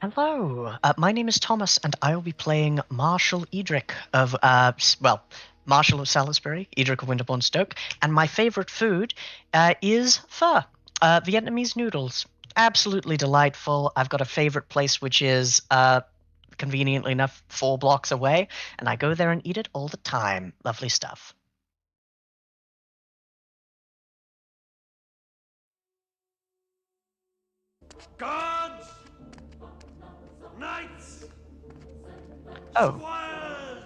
Hello, my name is Thomas, and I will be playing Marshal Edrich of, Marshal of Salisbury, Edrich of Winterbourne, Stoke, and my favorite food is pho, Vietnamese noodles. Absolutely delightful. I've got a favorite place which is, conveniently enough, 4 blocks away, and I go there and eat it all the time. Lovely stuff. Guards! Knights! Oh. Squires!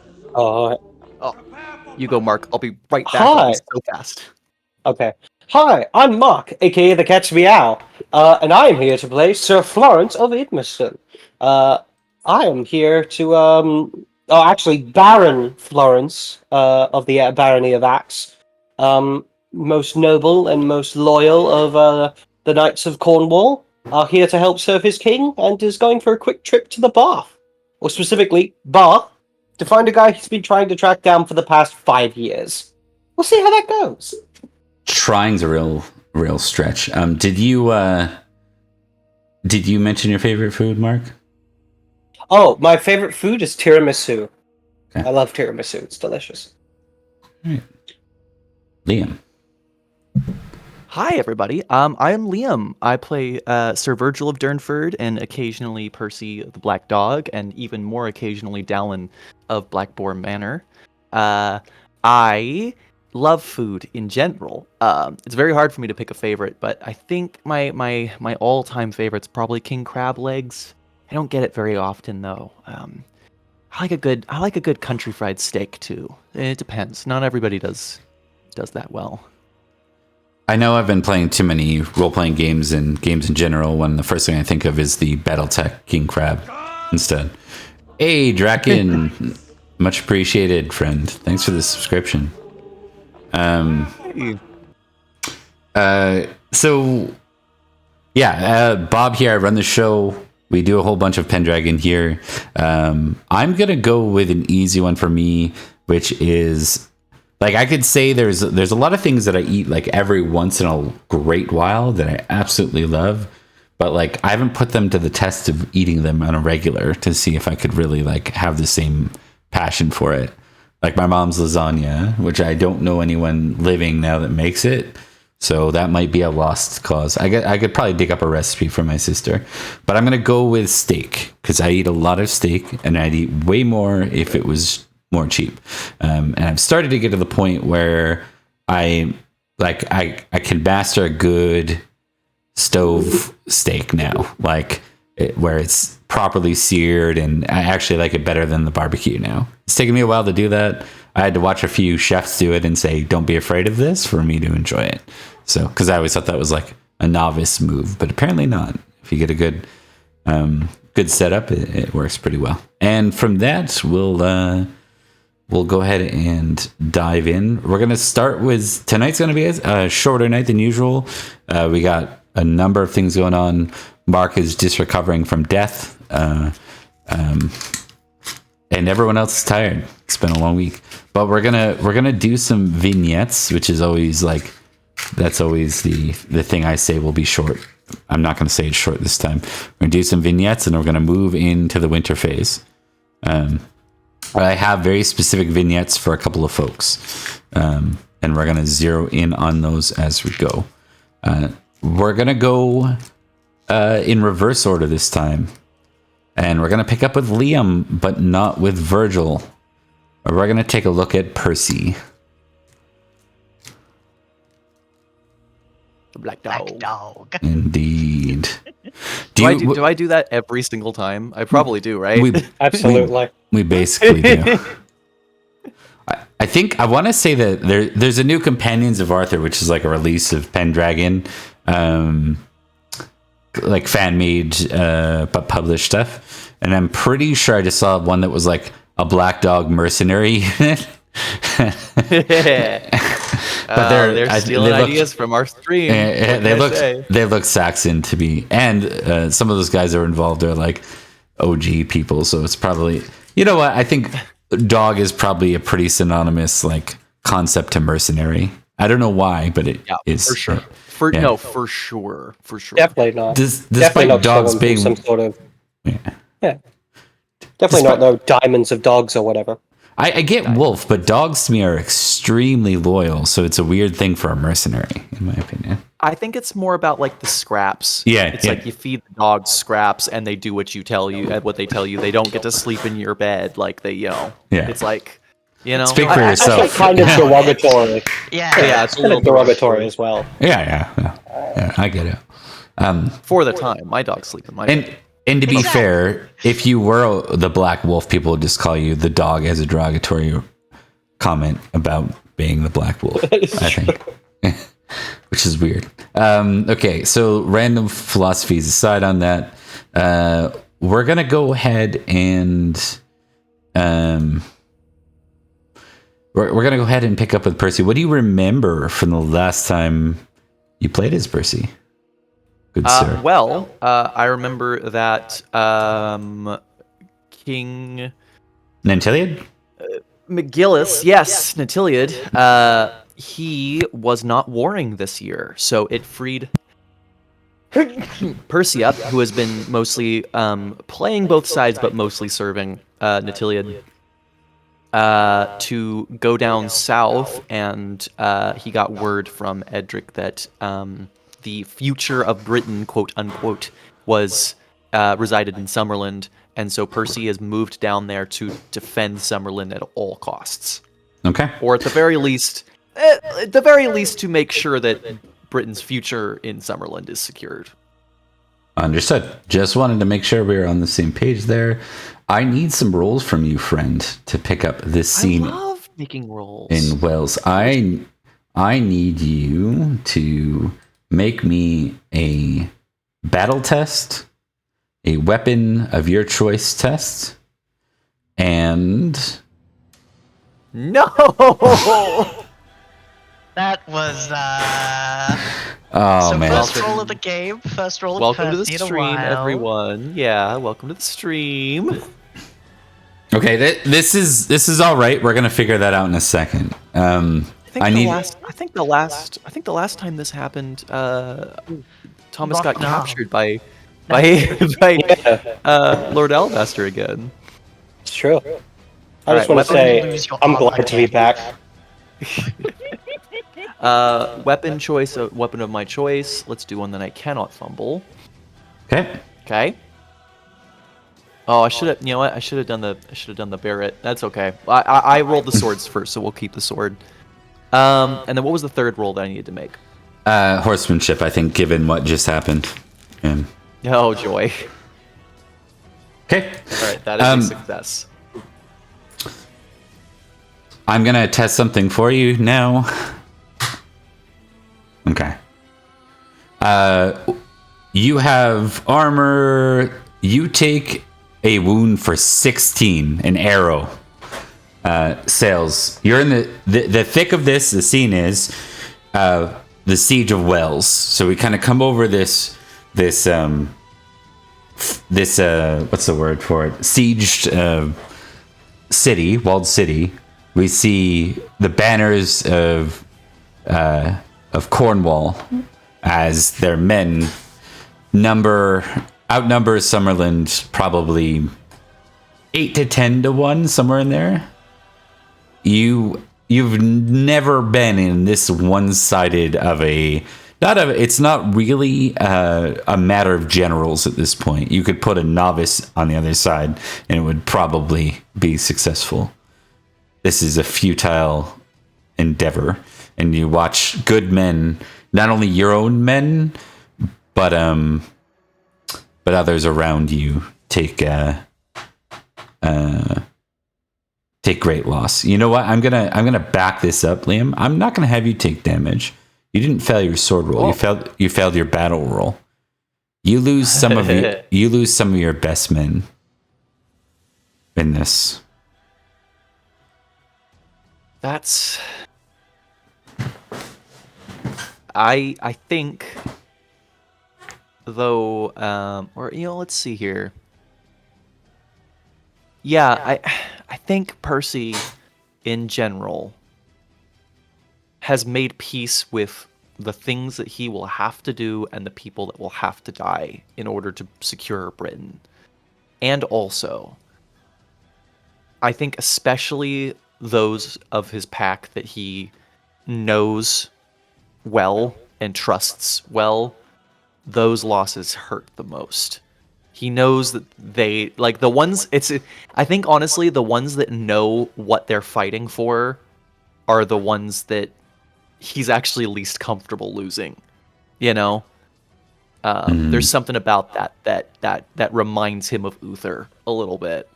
You go, Mark. I'll be right back. Hi. I'll be so fast. Okay. Hi, I'm Mark, aka the Cat's Meow, and I am here to play Sir Florence of Idmiston. I am here to, Baron Florence, of the Barony of Axe, most noble and most loyal of the Knights of Cornwall, are here to help serve his king, and is going for a quick trip to the Bath, or specifically, Bath, to find a guy he's been trying to track down for the past 5 years. We'll see how that goes. Trying's a real stretch. Did you mention your favorite food, Mark? Oh, my favorite food is tiramisu. Okay. I love tiramisu. It's delicious. All right. Liam. Hi, everybody. I am Liam. I play Sir Virgil of Durnford and occasionally Percy the Black Dog, and even more occasionally Dallin of Blackbourne Manor. I love food in general. It's very hard for me to pick a favorite, but I think my all-time favorite's probably king crab legs. I don't get it very often though. I like a good country fried steak too. It depends. Not everybody does that well. I know I've been playing too many role-playing games and games in general when the first thing I think of is the Battletech King Crab instead. Hey, Draken. Much appreciated, friend. Thanks for the subscription. Bob here. I run the show. We do a whole bunch of Pendragon here. I'm gonna go with an easy one for me, which is like I could say there's a lot of things that I eat like every once in a great while that I absolutely love, but like I haven't put them to the test of eating them on a regular to see if I could really like have the same passion for it. Like my mom's lasagna, which I don't know anyone living now that makes it. So that might be a lost cause. I could probably dig up a recipe from my sister. But I'm going to go with steak because I eat a lot of steak and I'd eat way more if it was more cheap. And I've started to get to the point where I can master a good stove steak now. Where it's properly seared, and I actually like it better than the barbecue now. It's taken me a while to do that. I had to watch a few chefs do it and say, don't be afraid of this for me to enjoy it. So, because I always thought that was like a novice move, but apparently not. If you get a good setup, it works pretty well. And from that, we'll go ahead and dive in. We're going to start with, tonight's going to be a shorter night than usual. We got a number of things going on. Mark is just recovering from death, and everyone else is tired. It's been a long week, but we're gonna do some vignettes, which is always like that's always the thing I say will be short. I'm not gonna say it's short this time. We're gonna do some vignettes, and we're gonna move into the winter phase. I have very specific vignettes for a couple of folks, and we're gonna zero in on those as we go. We're gonna go in reverse order this time. And we're going to pick up with Liam, but not with Virgil. We're going to take a look at Percy. The Black Dog. Indeed. Do I do that every single time? I probably do, right? Absolutely. We basically do. I think I want to say that there's a new Companions of Arthur, which is like a release of Pendragon. Like fan made but published stuff, and I'm pretty sure I just saw one that was like a Black Dog mercenary unit. But they're stealing ideas from our stream. They look Saxon to me, and some of those guys that are involved are like OG people, so it's probably, you know what, I think dog is probably a pretty synonymous like concept to mercenary. I don't know why, but it is for sure. For sure. Definitely not. Despite dogs being some sort of Yeah. Definitely not no diamonds of dogs or whatever. I get wolf, but dogs to me are extremely loyal, so it's a weird thing for a mercenary, in my opinion. I think it's more about like the scraps. Yeah, It's like you feed the dogs scraps and they do what they tell you. They don't get to sleep in your bed. Like Yeah. It's like, Speak for Actually, yourself. kind of derogatory. Yeah. it's a Kind little of derogatory as well. Yeah, I get it. for the time. My dogs sleep in my bed. And to be fair, if you were the black wolf, people would just call you the dog as a derogatory comment about being the black wolf, I think. Which is weird. Okay, so random philosophies aside on that, we're going to go ahead and we're going to go ahead and pick up with Percy. What do you remember from the last time you played as Percy? Good sir. Well, I remember that King Nanteleod? McGillis, yes, Nanteleod, he was not warring this year, so it freed Percy up, who has been mostly playing both sides, but mostly serving Nanteleod, to go down south, and he got word from Edrich that the future of Britain, quote unquote, was resided in Summerland, and so Percy has moved down there to defend Summerland at all costs. Okay. Or at the very least, to make sure that Britain's future in Summerland is secured. Understood. Just wanted to make sure we were on the same page there. I need some rolls from you, friend, to pick up this scene. I love making rolls. In Wales. I need you to make me a battle test, a weapon of your choice test, and... No! That was Oh, so man. first roll of the game, first roll of Welcome to the Percy in a stream, while. everyone. Yeah, welcome to the stream. Okay, this is all right. We're gonna figure that out in a second. I think the last time this happened, Thomas got captured by Lord Alabaster again. It's true. I just want to say, I'm glad to be back. Weapon choice, a weapon of my choice. Let's do one that I cannot fumble. Okay. Okay. Oh, I should have. You know what? I should have done the Barrett. That's okay. I rolled the swords first, so we'll keep the sword. And then what was the third roll that I needed to make? Horsemanship, I think, given what just happened. Yeah. Oh joy! Okay. All right, that is a success. I'm gonna test something for you now. Okay. You have armor. You take a wound for 16, an arrow. Sales. You're in the thick of this. The scene is the siege of Wells. So we kind of come over this what's the word for it? Sieged city, walled city. We see the banners of Cornwall as their men outnumber Summerland probably 8 to 10 to 1, somewhere in there. You've never been in this one-sided of it's not really a matter of generals at this point. You could put a novice on the other side and it would probably be successful. This is a futile endeavor, and you watch good men, not only your own men, but others around you take great loss. You know what? I'm gonna back this up, Liam. I'm not gonna have you take damage. You didn't fail your sword roll. You failed your battle roll. You lose some of your best men in this. That's. I think, though, let's see here. Yeah, I think Percy, in general, has made peace with the things that he will have to do and the people that will have to die in order to secure Britain. And also, I think especially those of his pack that he knows well and trusts well, those losses hurt the most. He knows that they, like, the ones, I think honestly, the ones that know what they're fighting for are the ones that he's actually least comfortable losing, you know? There's something about that reminds him of Uther a little bit.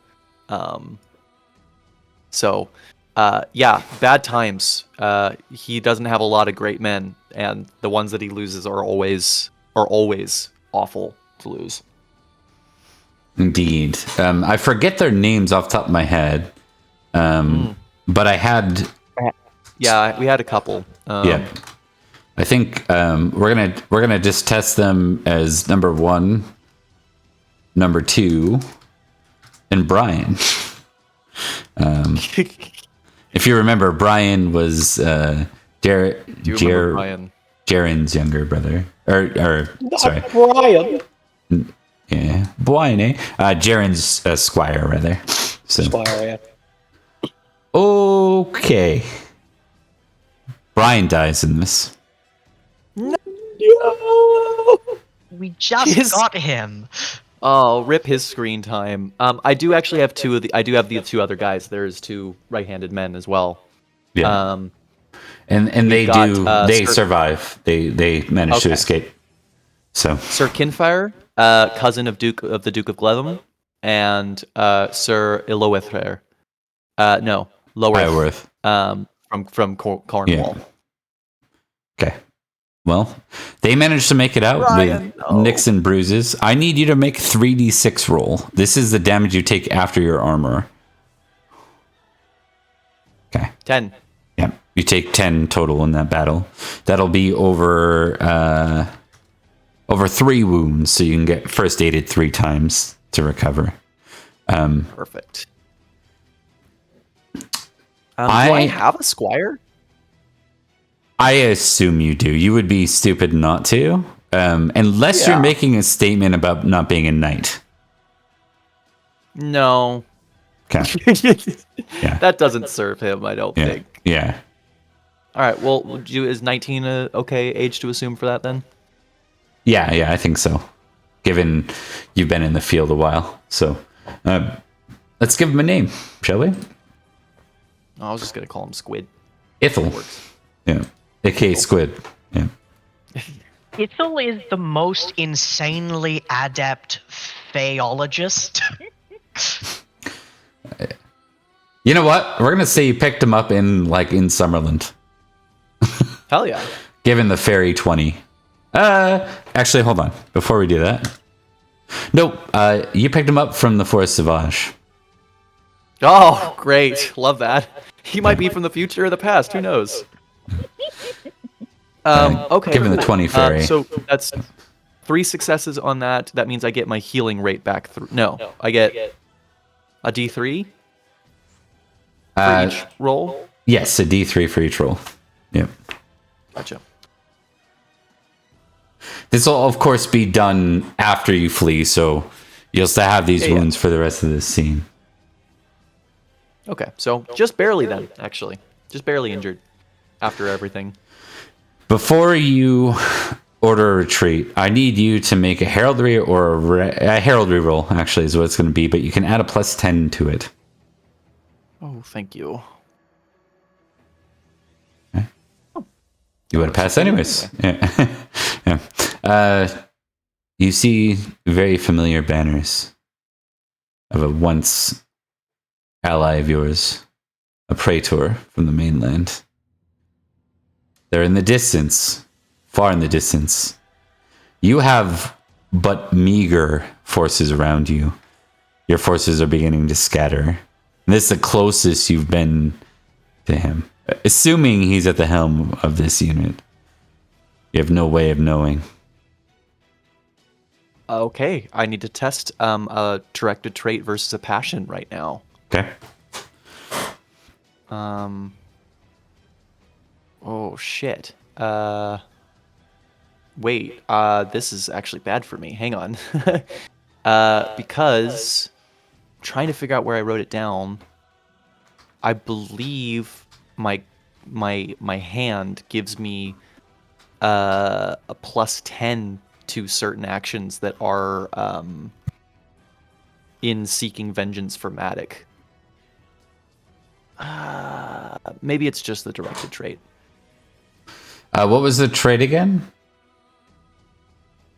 So, yeah, bad times. He doesn't have a lot of great men, and the ones that he loses are always awful to lose. Indeed. I forget their names off the top of my head, but I had. Yeah, we had a couple. Yeah, I think we're gonna just test them as number 1, number 2, and Brian. If you remember, Brian was Brian? Jaren's younger brother, or sorry, Brian. yeah, Brian, eh? Jaren's squire, rather. So Squire, yeah. okay, Brian dies in this. We just got him. Oh, rip his screen time. I do actually have I do have the 2 other guys. There's 2 right-handed men as well. Yeah. And they survive. They manage to escape. So Sir Kinfire, cousin of the Duke of Gletham, and Sir Iloethrer. No, Lowerth. From Cornwall. Yeah. Okay. Well, they managed to make it out with nicks and bruises. I need you to make 3d6 roll. This is the damage you take after your armor. Okay. 10. Yeah. You take 10 total in that battle. That'll be over 3 wounds, so you can get first aided 3 times to recover. Perfect. Do I have a squire? I assume you do. You would be stupid not to, unless you're making a statement about not being a knight. No. Okay. Yeah. That doesn't serve him, I don't think. Yeah. All right. Well, is 19 a okay age to assume for that then? Yeah, I think so. Given you've been in the field a while, so let's give him a name, shall we? I was just gonna call him Squid. Ithel. Yeah. AKA Squid. Yeah. Ithel is the most insanely adept phaologist. You know what? We're gonna say you picked him up in Summerland. Hell yeah. Given the fairy 20. Actually, hold on. Before we do that. Nope. You picked him up from the Forest Sauvage. Oh, great. Love that. He might be from the future or the past. Who knows? Okay. Given the 20 fairy. So that's 3 successes on that. That means I get my healing rate back. No, I get a D3 for each roll. Yes, a D3 for each roll. Yep. Gotcha. This will, of course, be done after you flee, so you'll still have these wounds for the rest of this scene. Okay, so just barely then, actually. Just barely injured after everything. Before you order a retreat, I need you to make a heraldry or a heraldry roll, actually, is what it's going to be, but you can add a +10 to it. Oh, thank you. Okay. You would have passed anyways. Yeah. Yeah. You see very familiar banners of a once ally of yours, a praetor from the mainland. They're in the distance, far in the distance. You have but meager forces around you. Your forces are beginning to scatter. And this is the closest you've been to him. Assuming he's at the helm of this unit. You have no way of knowing. Okay, I need to test a directed trait versus a passion right now. Okay. Oh shit. Wait. This is actually bad for me. Hang on. Because trying to figure out where I wrote it down. I believe my hand gives me a +10 to certain actions that are in seeking vengeance for Madoc. Maybe it's just the directed trait. What was the trait again?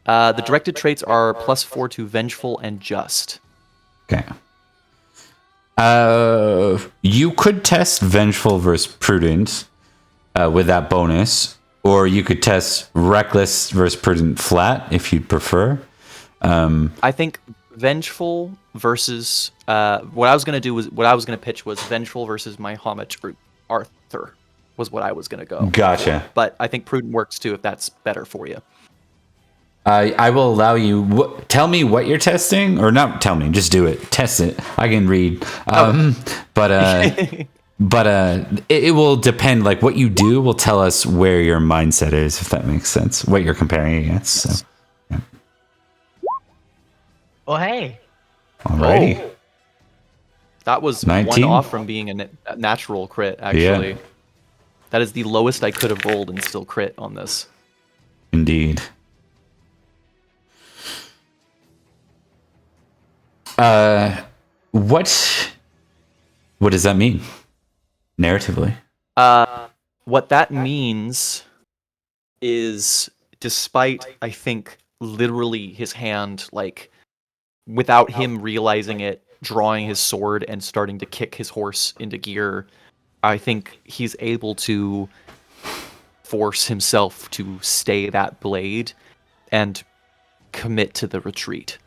The directed traits are +4 to vengeful and just. Okay. You could test vengeful versus prudent with that bonus, or you could test reckless versus prudent flat if you'd prefer. I think vengeful versus what I was gonna pitch was vengeful versus my homage Arthur was what I was gonna go. Gotcha. But I think prudent works too if that's better for you. I will allow you. Tell me what you're testing, or not. Tell me, just do it. Test it. I can read. But it will depend. Like what you do will tell us where your mindset is, if that makes sense. What you're comparing against. So, yeah. Oh, hey. Alrighty. Oh. That was 19? 1 off from being a natural crit. Actually, Yeah. That is the lowest I could have rolled and still crit on this. Indeed. What does that mean narratively? What that means is, despite, I think, literally his hand, like, without him realizing it, drawing his sword and starting to kick his horse into gear, I think he's able to force himself to stay that blade and commit to the retreat.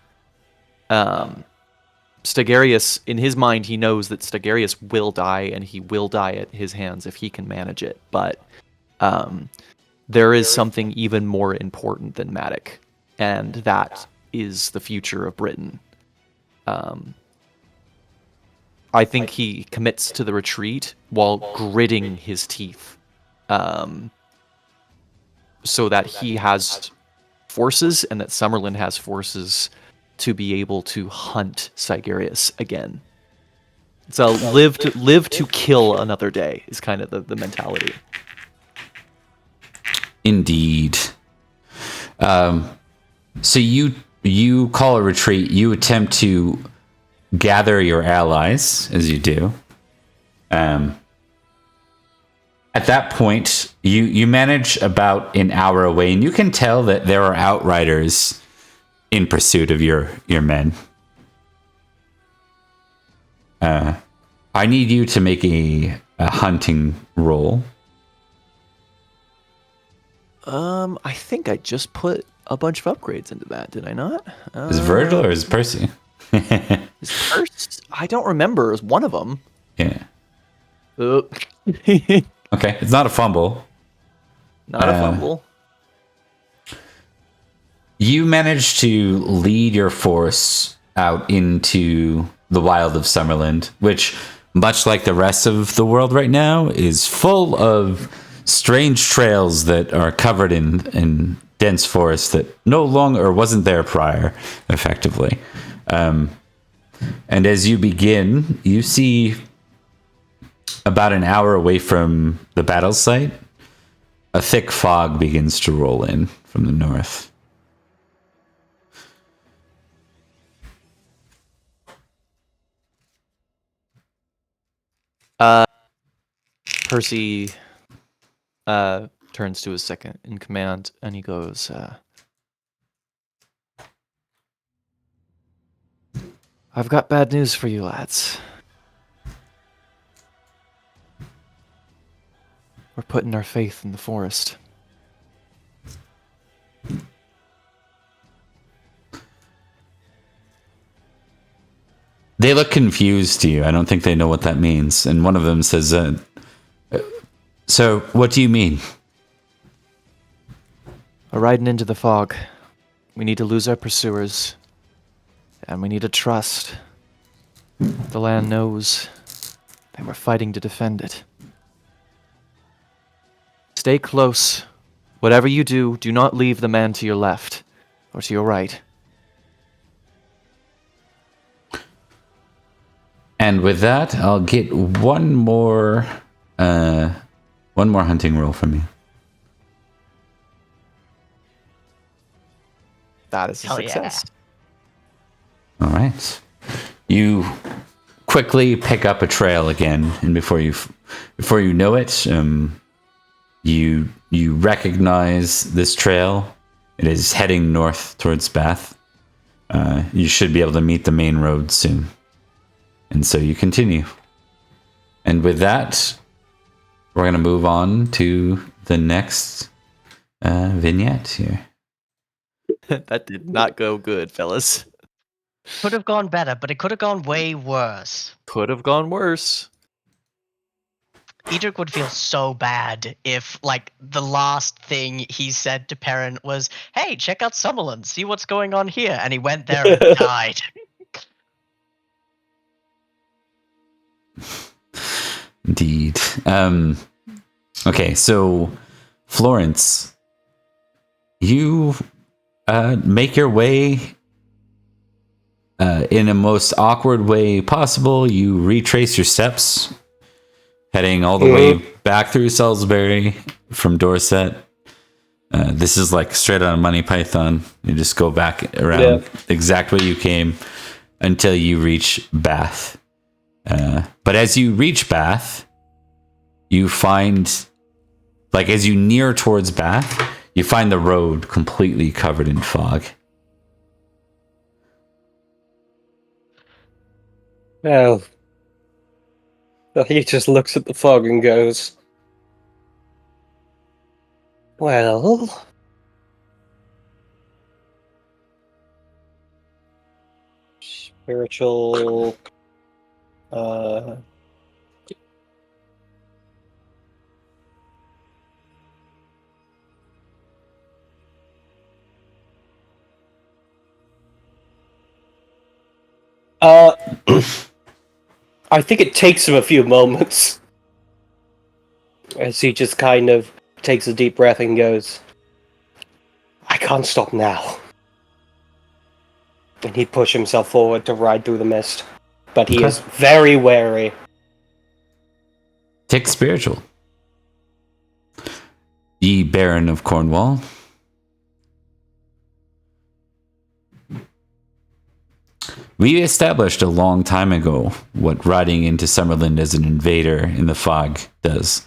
Stegarius, in his mind, he knows that Stegarius will die, and he will die at his hands if he can manage it. But there is something even more important than Madoc, and that is the future of Britain. I think he commits to the retreat while gritting his teeth, so that he has forces and that Summerlin has forces to be able to hunt Stegarius again. So live to kill another day is kind of the mentality. Indeed. So you call a retreat. You attempt to gather your allies, as you do. At that point, you manage about an hour away, and you can tell that there are outriders in pursuit of your men. I need you to make a hunting roll. I think I just put a bunch of upgrades into that, did I not? Is it Virgil or is it Percy? Is first? I don't remember. It was one of them. Yeah. Okay, Okay, it's not a fumble. not a fumble. You managed to lead your force out into the wild of Summerland, which, much like the rest of the world right now, is full of strange trails that are covered in dense forest that no longer or wasn't there prior, effectively. And as you begin, you see about an hour away from the battle site, a thick fog begins to roll in from the north. Percy turns to his second in command and he goes, I've got bad news for you lads. We're putting our faith in the forest. They look confused to you. I don't think they know what that means. And one of them says, so what do you mean? We're riding into the fog. We need to lose our pursuers. And we need to trust. The land knows that we're fighting to defend it. Stay close. Whatever you do, do not leave the man to your left or to your right. And with that, I'll get one more hunting roll from you. That is a Hell success. All right. You quickly pick up a trail again, and before you know it, you recognize this trail. It is heading north towards Bath. You should be able to meet the main road soon. And so you continue. And with that, we're going to move on to the next vignette here. That did not go good, fellas. Could have gone better, but it could have gone way worse. Could have gone worse. Edrich would feel so bad if, like, the last thing he said to Perin was, "Hey, check out Summerland, see what's going on here," and he went there and died. Indeed. Okay, so Florence, you make your way in a most awkward way possible. You retrace your steps, heading all the way back through Salisbury from Dorset. This is like straight out of Monty Python. You just go back around exact way you came until you reach Bath. But as you reach Bath, you find, like, as you near towards Bath, you find the road completely covered in fog. Well, he just looks at the fog and goes, well, spiritual, I think it takes him a few moments as he just kind of takes a deep breath and goes, I can't stop now. And he'd push himself forward to ride through the mist. But he is very wary. Take spiritual. Ye Baron of Cornwall. We established a long time ago what riding into Summerland as an invader in the fog does.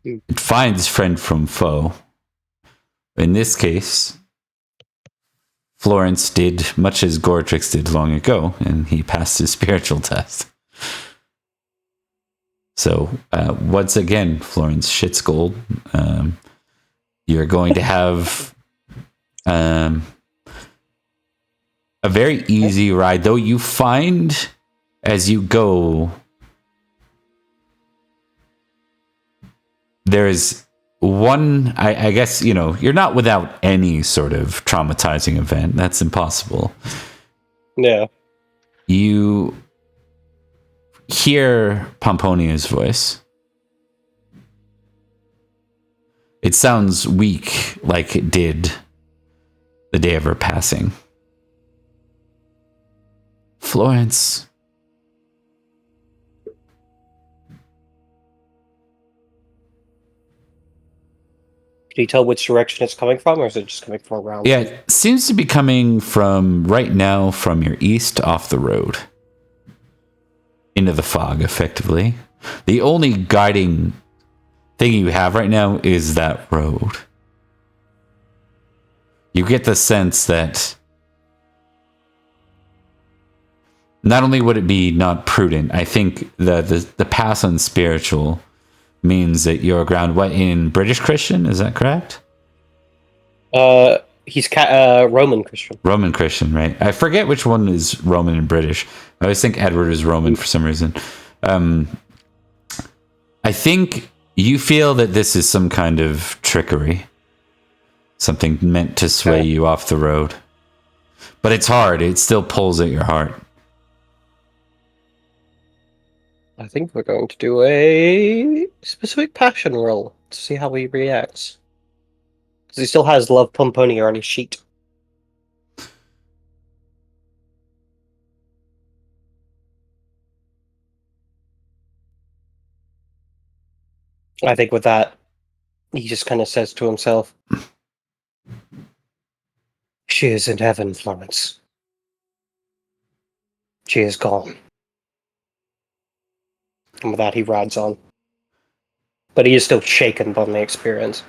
It finds friend from foe. In this case, Florence did much as Gortrix did long ago, and he passed his spiritual test. So, once again, Florence shits gold. You're going to have a very easy ride, though you find as you go, there's one, I guess, you know, you're not without any sort of traumatizing event. That's impossible. Yeah. You hear Pomponia's voice. It sounds weak, like it did the day of her passing. Florence. Can you tell which direction it's coming from, or is it just coming from around? Yeah, it seems to be coming from right now from your east off the road. Into the fog, effectively. The only guiding thing you have right now is that road. You get the sense that not only would it be not prudent, I think the pass on spiritual means that you're aground in British Christian, is that correct? He's Roman Christian. Roman Christian, right? I forget which one is Roman and British. I always think Edward is Roman for some reason. I think you feel that this is some kind of trickery. Something meant to sway you off the road. But it's hard. It still pulls at your heart. I think we're going to do a specific passion roll to see how he reacts. Because he still has Love Pomponia on his sheet. I think with that, he just kind of says to himself, "She is in heaven, Florence. She is gone." And with that, he rides on. But he is still shaken by the experience.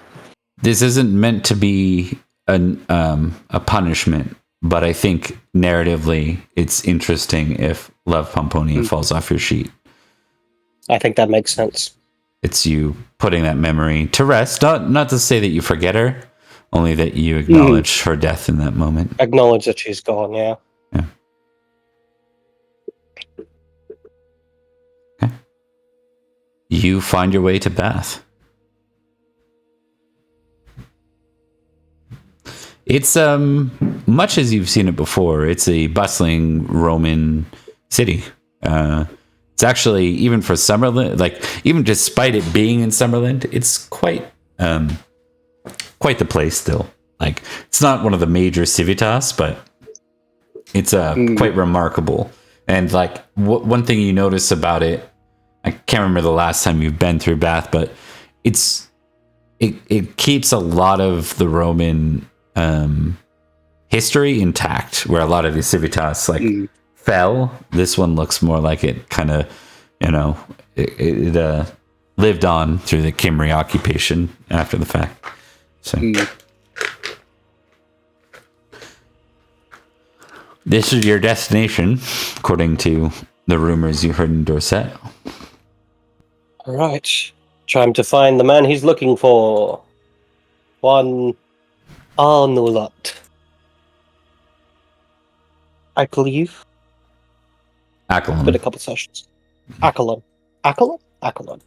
This isn't meant to be a punishment, but I think narratively it's interesting if Love Pomponia falls off your sheet. I think that makes sense. It's you putting that memory to rest. Not to say that you forget her, only that you acknowledge her death in that moment. Acknowledge that she's gone, yeah. Yeah. Okay. You find your way to Bath. It's much as you've seen it before. It's a bustling Roman city. It's actually, even for Summerland, like even despite it being in Summerland, it's quite the place still. Like it's not one of the major civitas, but it's quite remarkable. And like one thing you notice about it, I can't remember the last time you've been through Bath, but it keeps a lot of the Roman history intact, where a lot of the civitas fell. This one looks more like it kind of, it lived on through the Kimri occupation after the fact. So this is your destination, according to the rumors you heard in Dorset. All right. Time to find the man he's looking for. One Arnulot, I believe. Accolon. Been a couple sessions. Accolon. Accolon? Accolon.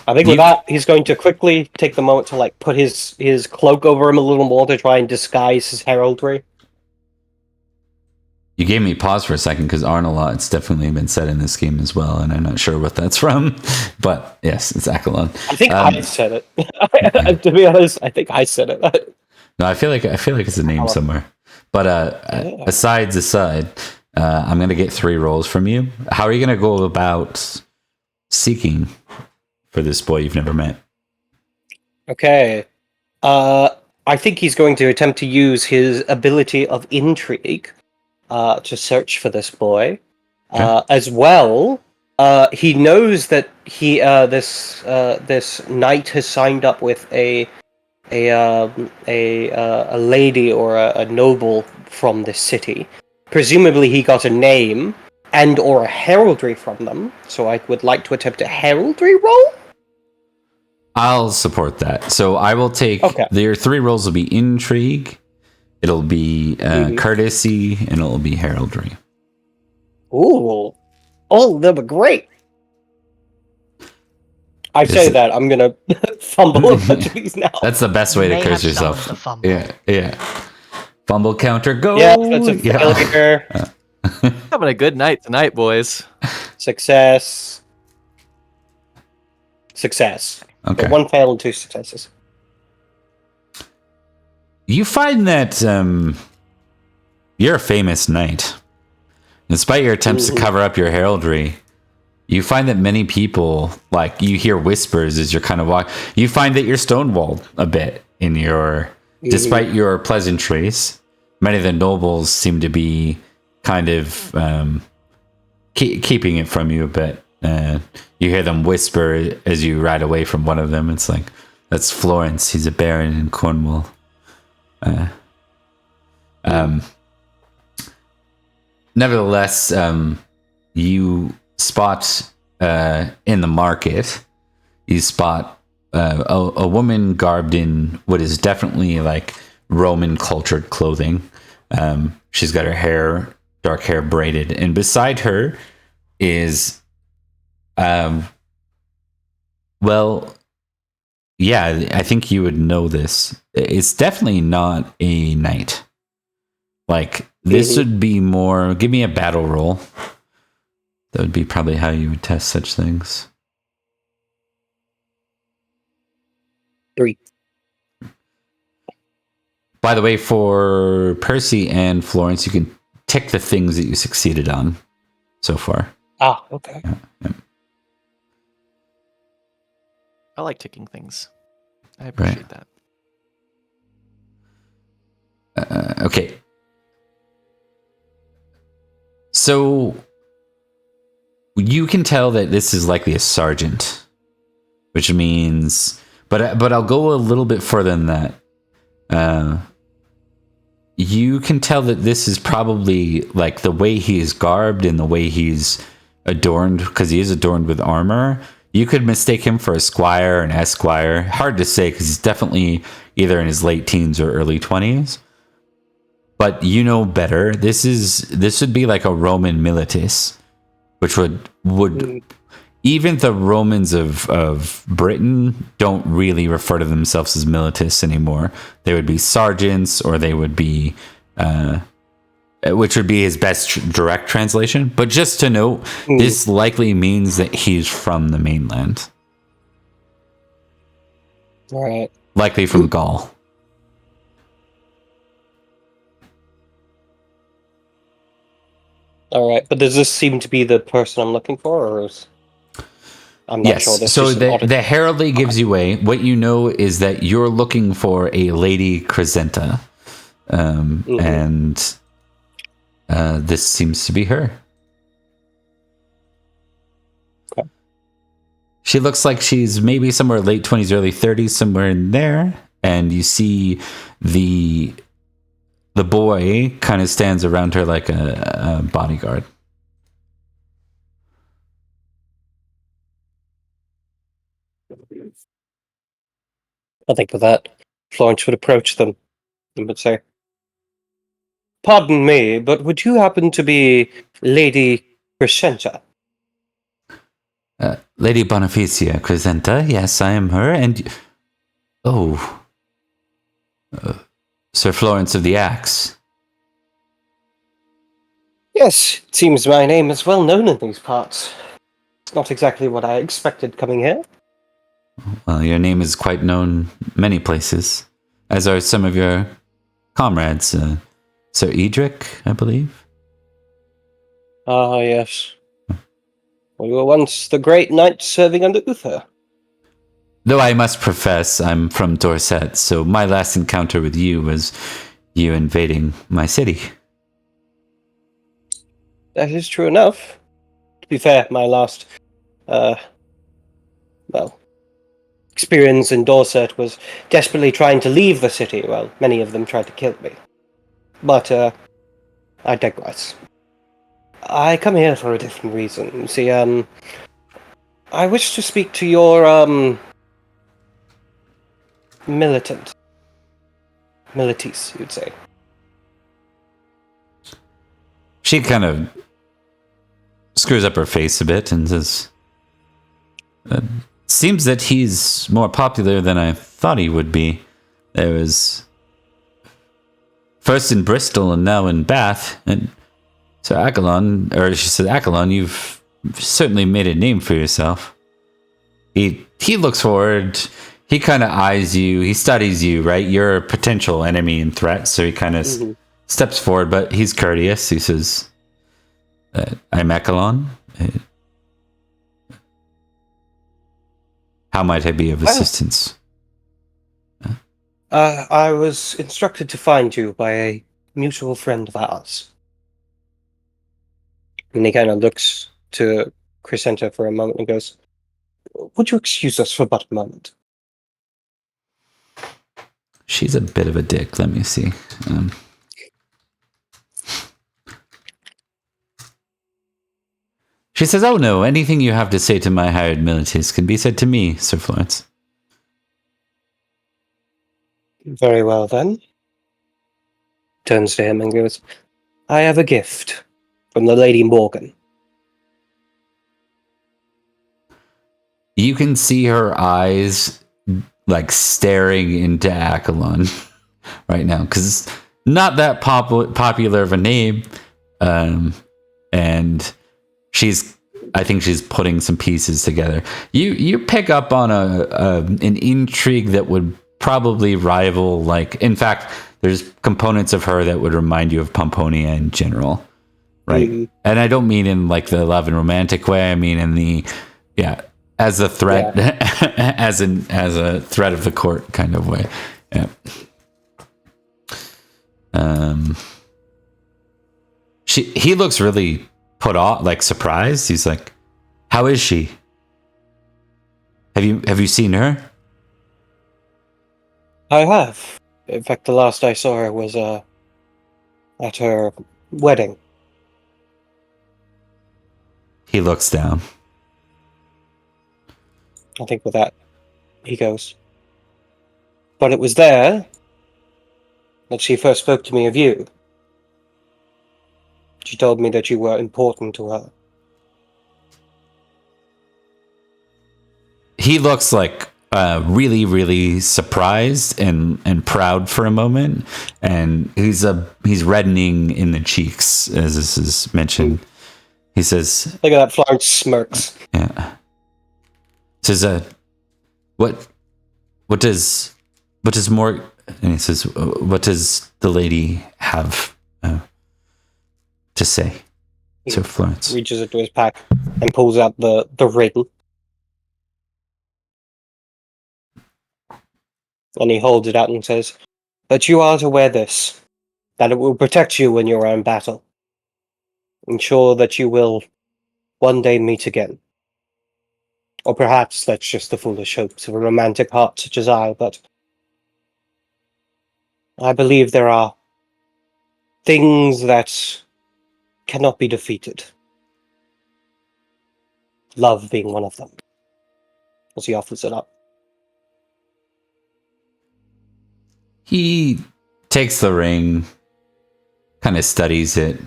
I think with that, he's going to quickly take the moment to put his cloak over him a little more to try and disguise his heraldry. You gave me pause for a second because Arnulot's definitely been said in this game as well, and I'm not sure what that's from. But yes, it's Accolon. I think I said it. To be honest, I think I said it. No, I feel like it's a name somewhere. But aside, I'm gonna get 3 rolls from you. How are you gonna go about seeking for this boy you've never met? Okay. I think he's going to attempt to use his ability of intrigue to search for this boy. Okay. As well, he knows that this knight has signed up with a lady or a noble from this city. Presumably, he got a name and or a heraldry from them. So I would like to attempt a heraldry roll. I'll support that. So I will take your 3 rolls will be intrigue, it'll be courtesy, and it'll be heraldry. Ooh, all of them are great. I say that I'm gonna fumble a bunch of these now. That's the best way to curse yourself. Yeah. Fumble counter, go. Yeah, that's a failure. Having a good night tonight, boys. Success. Okay. So 1 fail and 2 successes. You find that you're a famous knight. Despite your attempts to cover up your heraldry, you find that many people, you hear whispers as you're kind of walking. You find that you're stonewalled a bit in your, despite your pleasantries. Many of the nobles seem to be kind of keeping it from you a bit. You hear them whisper as you ride away from one of them. It's like, that's Florence. He's a baron in Cornwall. Nevertheless, you spot in the market, you spot a woman garbed in what is definitely Roman cultured clothing. She's got her dark hair braided, and beside her is I think you would know this. It's definitely not a knight. This would be more, give me a battle roll. That would be probably how you would test such things. 3. By the way, for Percy and Florence, you can tick the things that you succeeded on so far. Ah, okay. Yeah. I like ticking things. I appreciate that. Okay. So you can tell that this is likely a sergeant, which means, but I'll go a little bit further than that. You can tell that this is probably like the way he is garbed and the way he's adorned, because he is adorned with armor. You could mistake him for a squire, an esquire. Hard to say because he's definitely either in his late teens or early 20s. But you know better. This would be like a Roman militis, which would even the Romans of Britain don't really refer to themselves as militis anymore. They would be sergeants, or they would be, which would be his best direct translation. But just to note, this likely means that he's from the mainland. Right. Likely from Gaul. All right, but does this seem to be the person I'm looking for, or is... I'm not sure. This So is the heraldry gives you away. What you know is that you're looking for a Lady Crescenta, and this seems to be her. Okay. She looks like she's maybe somewhere late 20s, early 30s, somewhere in there. And you see the boy kind of stands around her like a bodyguard. I think with that, Florence would approach them and would say, "Pardon me, but would you happen to be Lady Crescenta?" Lady Bonifacia Crescenta, yes, I am her. And Sir Florence of the Axe. Yes, it seems my name is well known in these parts. It's not exactly what I expected coming here. Well, your name is quite known many places, as are some of your comrades. Sir Edrich, I believe. Ah, yes. We were once the great knights serving under Uther. Though I must profess I'm from Dorset, so my last encounter with you was you invading my city. That is true enough. To be fair, my last, experience in Dorset was desperately trying to leave the city. Well, many of them tried to kill me. But, I digress. I come here for a different reason. See, I wish to speak to your, milities, you'd say. She kind of screws up her face a bit and says, seems that he's more popular than I thought he would be. There was first in Bristol and now in Bath. And so Accolon, or she said, Accolon, you've certainly made a name for yourself. He looks forward. He kind of eyes you. He studies you, right? You're a potential enemy and threat. So he kind of steps forward, but he's courteous. He says, I'm Accolon. How might I be of assistance? I was instructed to find you by a mutual friend of ours. And he kind of looks to Crescenta for a moment and goes, "Would you excuse us for but a moment?" She's a bit of a dick. Let me see. She says, "Oh no, anything you have to say to my hired militias can be said to me, Sir Florence." Very well then. Turns to him and goes, "I have a gift from the Lady Morgan." You can see her eyes like staring into Accolon right now, because it's not that popular of a name. And I think she's putting some pieces together. You pick up on an intrigue that would probably rival, like, in fact, there's components of her that would remind you of Pomponia in general, right? And I don't mean in like the love and romantic way. I mean in the as a threat, as a threat of the court kind of way. Yeah. He looks really put off, like surprised. He's like, "How is she? Have you seen her?" I have. In fact, the last I saw her was at her wedding. He looks down. I think with that, he goes. But it was there that she first spoke to me of you. She told me that you were important to her. He looks like really, really surprised and proud for a moment, and he's reddening in the cheeks as this is mentioned. He says, "Look at that!" Florence smirks. "Yeah." Says, "What does more?" And he says, "What does the lady have to say to Florence?" Reaches into his pack and pulls out the ring. And he holds it out and says, "That you are to wear this, that it will protect you when you are in battle. Ensure that you will one day meet again. Or perhaps that's just the foolish hopes of a romantic heart such as I, but I believe there are things that cannot be defeated. Love being one of them." As he offers it up. He takes the ring, kind of studies it.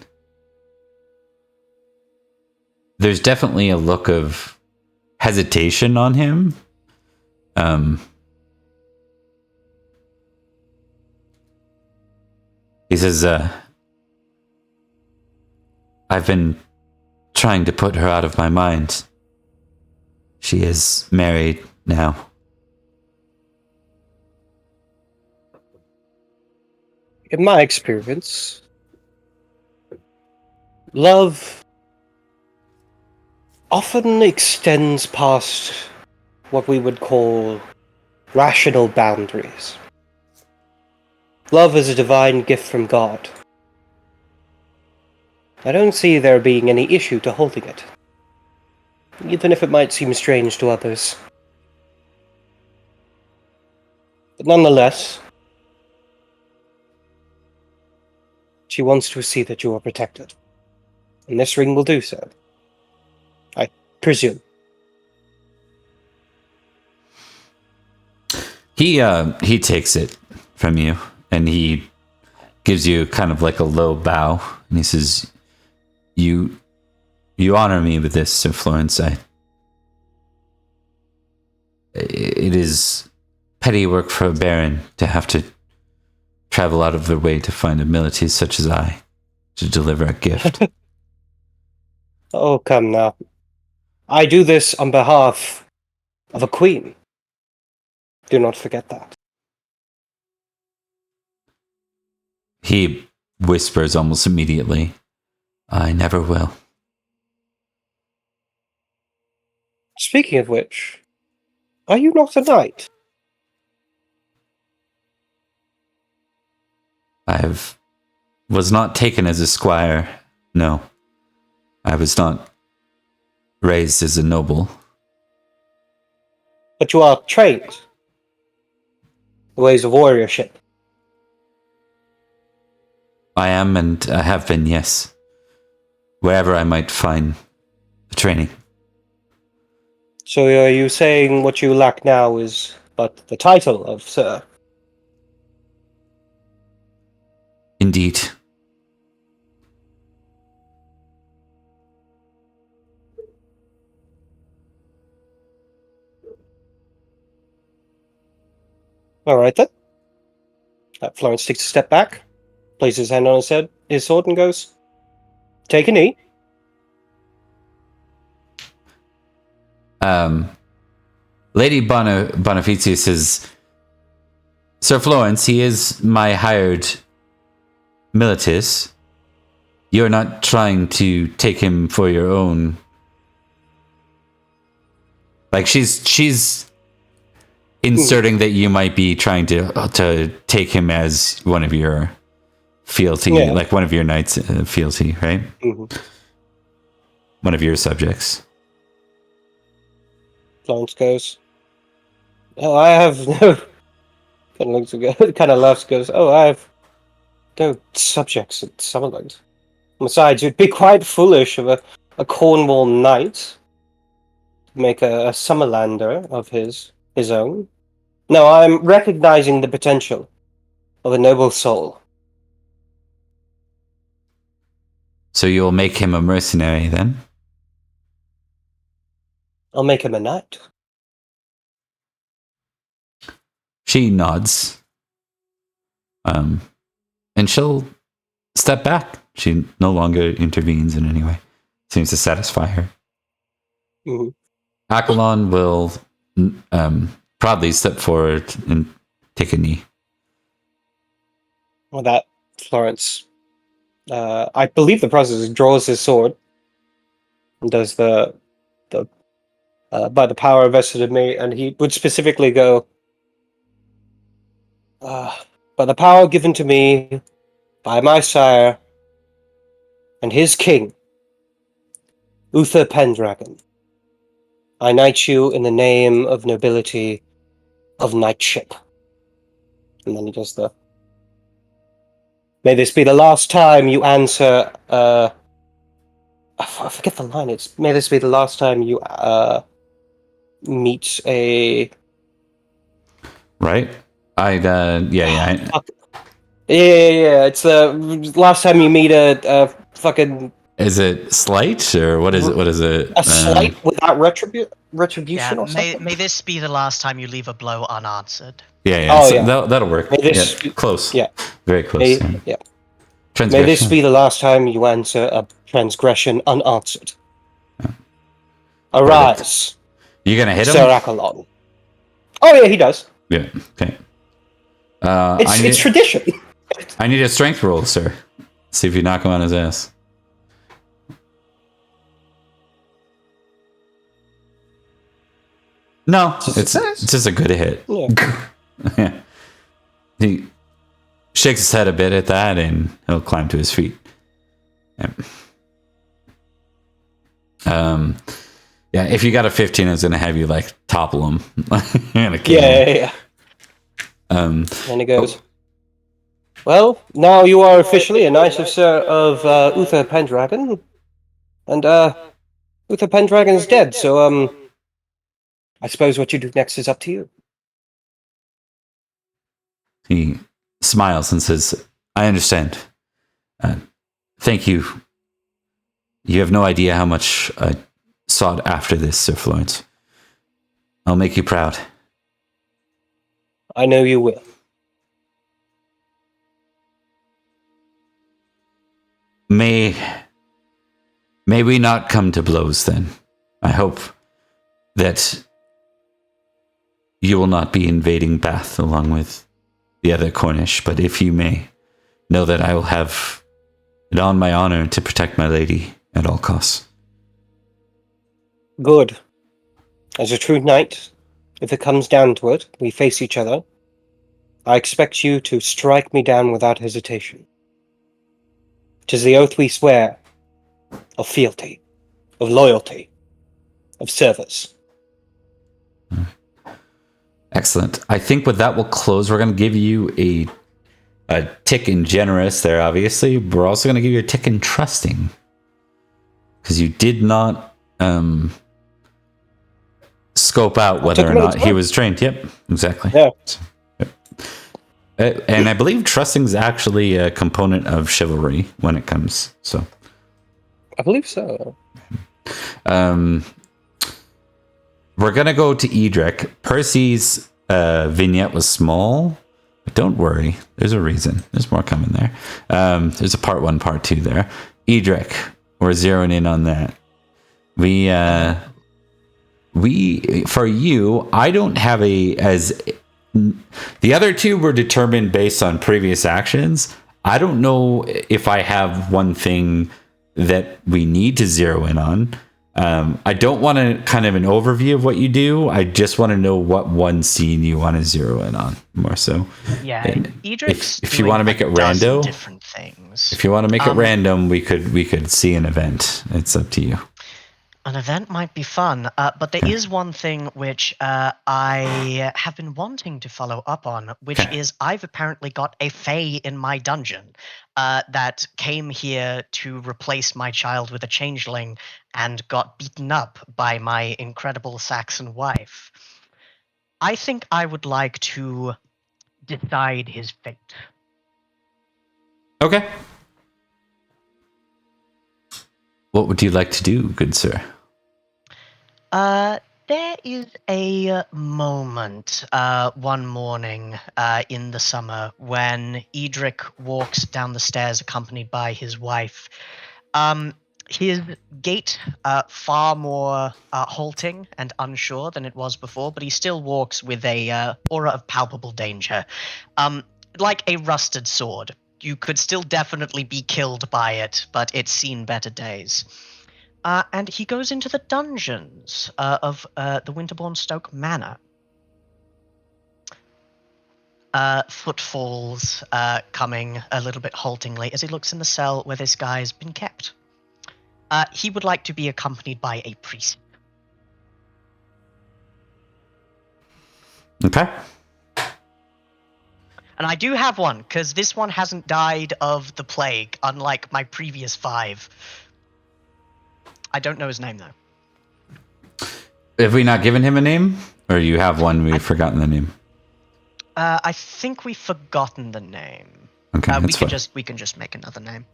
There's definitely a look of hesitation on him. He says, "I've been trying to put her out of my mind. She is married now." In my experience, love often extends past what we would call rational boundaries. Love is a divine gift from God. I don't see there being any issue to holding it, even if it might seem strange to others. But nonetheless, she wants to see that you are protected, and this ring will do so, I presume. He takes it from you, and he gives you kind of like a low bow, and he says, You honor me with this, Sir Florence. It is petty work for a baron to have to travel out of their way to find a militant such as I to deliver a gift." Oh, come now. I do this on behalf of a queen. Do not forget that. He whispers almost immediately, "I never will." Speaking of which, are you not a knight? Was not taken as a squire. No. I was not raised as a noble. But you are trained. The ways of warriorship. I am and I have been, yes. Wherever I might find the training. So are you saying what you lack now is but the title of Sir? Indeed. Alright then. Florence takes a step back, places his hand on his sword, and goes, "Take a knee." Lady Bonifacia says, "Sir Florence, he is my hired militus. You're not trying to take him for your own Like she's inserting that you might be trying to take him as one of your fealty, like one of your knights fealty, right? Mm-hmm. One of your subjects. Florence goes, "Oh, I have no." Kind of laughs. Goes, "Oh, I have no subjects at Summerland. Besides, it'd be quite foolish of a Cornwall knight to make a Summerlander of his own. No, I'm recognizing the potential of a noble soul." So you'll make him a mercenary then? I'll make him a knight. She nods. And she'll step back. She no longer intervenes in any way. Seems to satisfy her. Mm-hmm. Aquilon will proudly step forward and take a knee. Well, that Florence, I believe the process is draws his sword and does the by the power vested in me, and he would specifically go, by the power given to me by my sire and his king, Uther Pendragon, I knight you in the name of nobility of knightship. And then he does the, may this be the last time you answer, I forget the line, it's, may this be the last time you meet a... Right? Yeah. Yeah, it's the last time you meet a fucking... Is it slight or what is it? What is it? A slight without retribution Yeah, or something? may this be the last time you leave a blow unanswered. Yeah. Oh, So yeah. that'll work. May this- Close. Yeah. Very close. May, yeah. yeah. May Transgression. this be the last time you answer a transgression unanswered. Arise, You gonna hit him? Sir Aquilon. Oh yeah, he does. Yeah. Okay. It's tradition. I need a strength roll, sir. See if you knock him on his ass. No, it's just a good hit. Yeah. Yeah. He shakes his head a bit at that, and he'll climb to his feet. Yeah. If you got a 15, I was gonna have you like topple him. You're gonna kill him. Yeah. And he goes, well, now you are officially a knight of Uther Pendragon, and Uther Pendragon's dead, so I suppose what you do next is up to you. He smiles and says, I understand. Thank you. You have no idea how much I sought after this, Sir Florence. I'll make you proud. I know you will. May we not come to blows then. I hope that you will not be invading Bath along with the other Cornish, but if you may, know that I will have it on my honor to protect my lady at all costs. Good. As a true knight, if it comes down to it, we face each other. I expect you to strike me down without hesitation. 'Tis the oath we swear of fealty, of loyalty, of service. Excellent. I think with that, we'll close. We're going to give you a tick in generous there, obviously. We're also going to give you a tick in trusting. Because you did not scope out whether or not he was trained. Yep, exactly. Yeah. So, yep. And I believe trusting is actually a component of chivalry when it comes. So, I believe so. We're going to go to Edrich. Percy's vignette was small, but don't worry. There's a reason. There's more coming there. There's a part 1, part 2 there. Edrich, we're zeroing in on that. We for you, I don't have the other two were determined based on previous actions. I don't know if I have one thing that we need to zero in on. I don't want to kind of an overview of what you do. I just want to know what one scene you want to zero in on more so. Yeah, And Edric's if you want to make it rando, different things. if you want to make it random, we could see an event. It's up to you. An event might be fun, but there is one thing which I have been wanting to follow up on, which is I've apparently got a fae in my dungeon that came here to replace my child with a changeling and got beaten up by my incredible Saxon wife. I think I would like to decide his fate. Okay. What would you like to do, good sir? There is a moment one morning in the summer when Edrich walks down the stairs accompanied by his wife. His gait far more halting and unsure than it was before, but he still walks with a aura of palpable danger. Like a rusted sword. You could still definitely be killed by it, but it's seen better days. And he goes into the dungeons of the Winterbourne Stoke Manor. Footfalls coming a little bit haltingly as he looks in the cell where this guy's been kept. He would like to be accompanied by a priest. Okay. And I do have one, because this one hasn't died of the plague, unlike my previous 5. I don't know his name, though. Have we not given him a name? Or you have one, we've forgotten the name? I think we've forgotten the name. Okay, we can just make another name.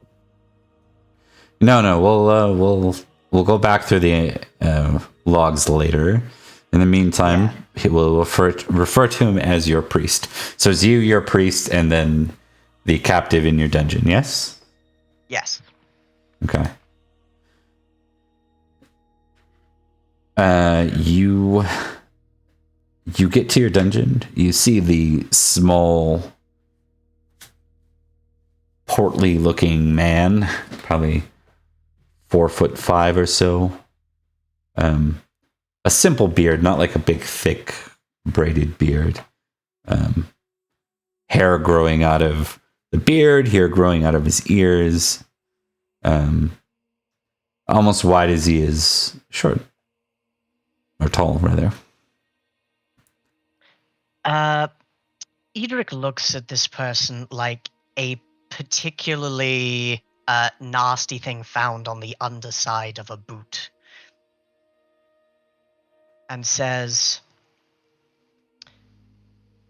No, we'll go back through the logs later. In the meantime, he will refer to him as your priest. So it's you, your priest, and then the captive in your dungeon, yes? Yes. Okay. You get to your dungeon. You see the small, portly-looking man, probably 4'5" or so. A simple beard, not like a big, thick, braided beard. Hair growing out of the beard, hair growing out of his ears. Almost wide as he is short. Or tall, rather. Edrich looks at this person like a particularly nasty thing found on the underside of a boot. And says,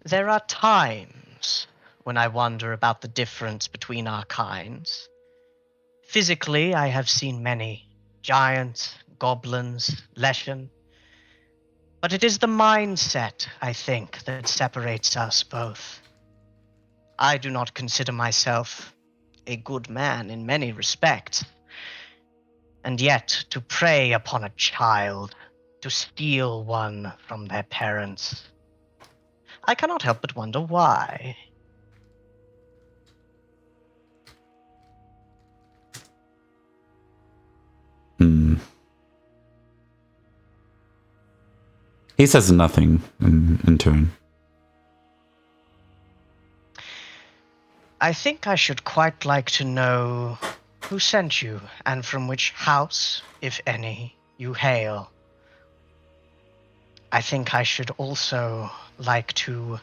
"There are times when I wonder about the difference between our kinds. Physically, I have seen many giants, goblins, leshen. But it is the mindset, I think, that separates us both. I do not consider myself a good man in many respects. And yet, to prey upon a child, to steal one from their parents, I cannot help but wonder why." He says nothing in turn. "I think I should quite like to know who sent you, and from which house, if any, you hail. I think I should also like to,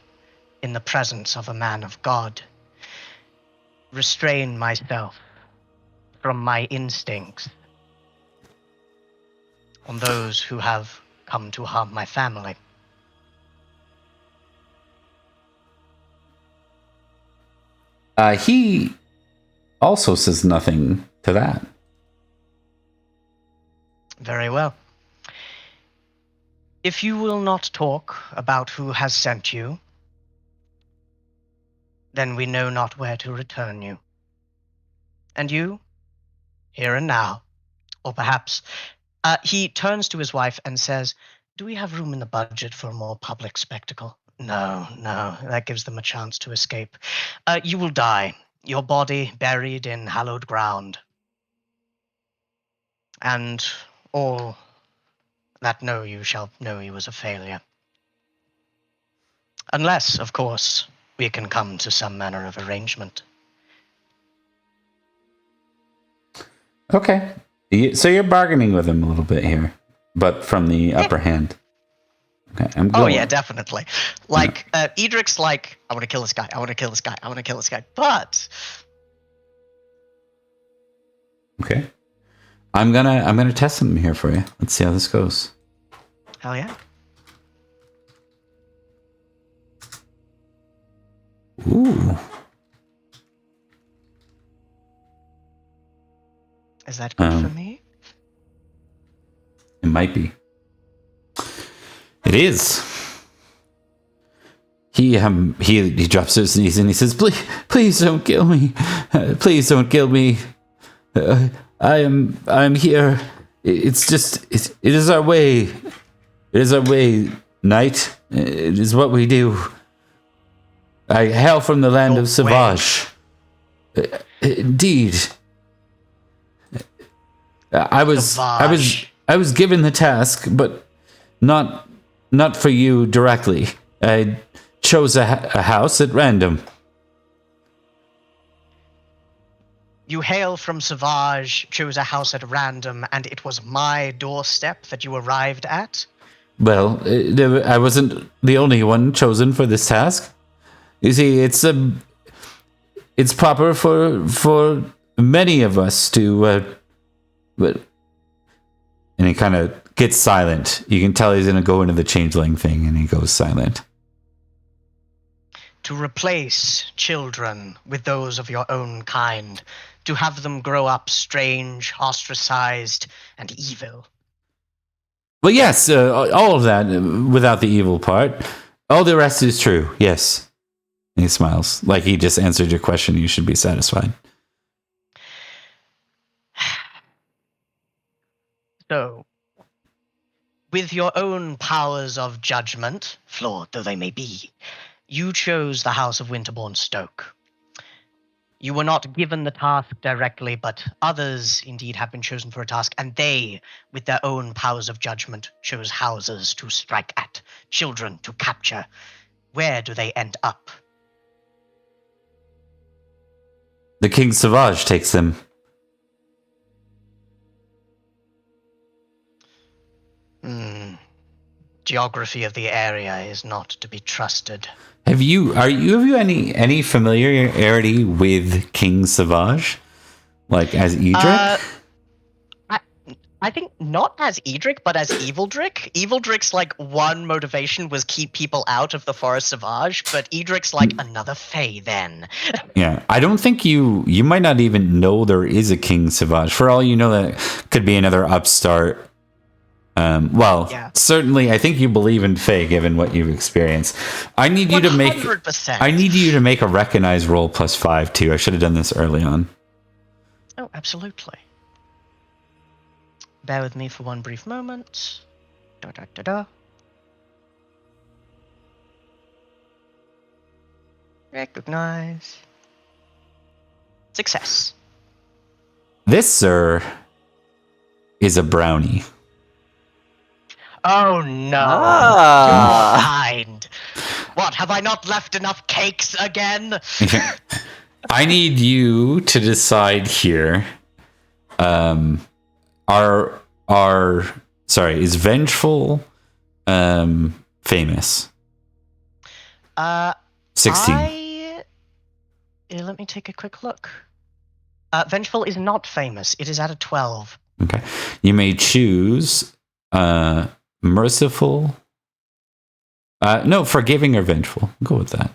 in the presence of a man of God, restrain myself from my instincts on those who have come to harm my family." He also says nothing to that. "Very well. If you will not talk about who has sent you, then we know not where to return you. And you, here and now, or perhaps..." He turns to his wife and says, "Do we have room in the budget for a more public spectacle?" No, that gives them a chance to escape. "You will die, your body buried in hallowed ground. And All that know you shall know he was a failure. Unless, of course, we can come to some manner of arrangement. Okay. So you're bargaining with him a little bit here, but from the upper hand. Okay, I'm going. Oh yeah, definitely. Like, Edric's like, I want to kill this guy, I want to kill this guy, I want to kill this guy. But Okay. I'm gonna test something here for you. Let's see how this goes. hell yeah. Ooh. Is that good for me? It might be. It is. He drops to his knees and he says, "Please don't kill me. Please don't kill me. I am here. It's just it is our way. It is our way, knight. It is what we do. I hail from the land of Savage. Indeed. I was given the task, but not for you directly. I chose a house at random. You hail from Savage, chose a house at random, and it was my doorstep that you arrived at? Well, I wasn't the only one chosen for this task. You see, it's proper for many of us to. And he kind of gets silent. You can tell he's going to go into the changeling thing, and he goes silent. To replace children with those of your own kind, to have them grow up strange, ostracized, and evil. Well, yes, all of that without the evil part. All the rest is true, yes. And he smiles. Like he just answered your question. You should be satisfied. So, with your own powers of judgment, flawed though they may be, you chose the House of Winterbourne Stoke. You were not given the task directly, but others indeed have been chosen for a task, and they, with their own powers of judgment, chose houses to strike at, children to capture. Where do they end up? The King Savage takes them. Geography of the area is not to be trusted. Have you any familiarity with King Savage? Like as Edrich? I think not as Edrich, but as Evildrick. Evildrick's like one motivation was keep people out of the Forest Savage, but Edric's like another Fae then. Yeah, I don't think you might not even know there is a King Savage. For all you know, that could be another upstart. Certainly, I think you believe in Fae, given what you've experienced. I need you 100%. I need you to make a recognize roll +5 too. I should have done this early on. Oh, absolutely. Bear with me for one brief moment. Recognize. Success. This, sir, is a brownie. Oh no! Ah. Kind. What, have I not left enough cakes again? I need you to decide here. Is vengeful famous? 16. Let me take a quick look. Vengeful is not famous. It is at a 12. Okay. You may choose merciful. No, forgiving or vengeful. Go with that.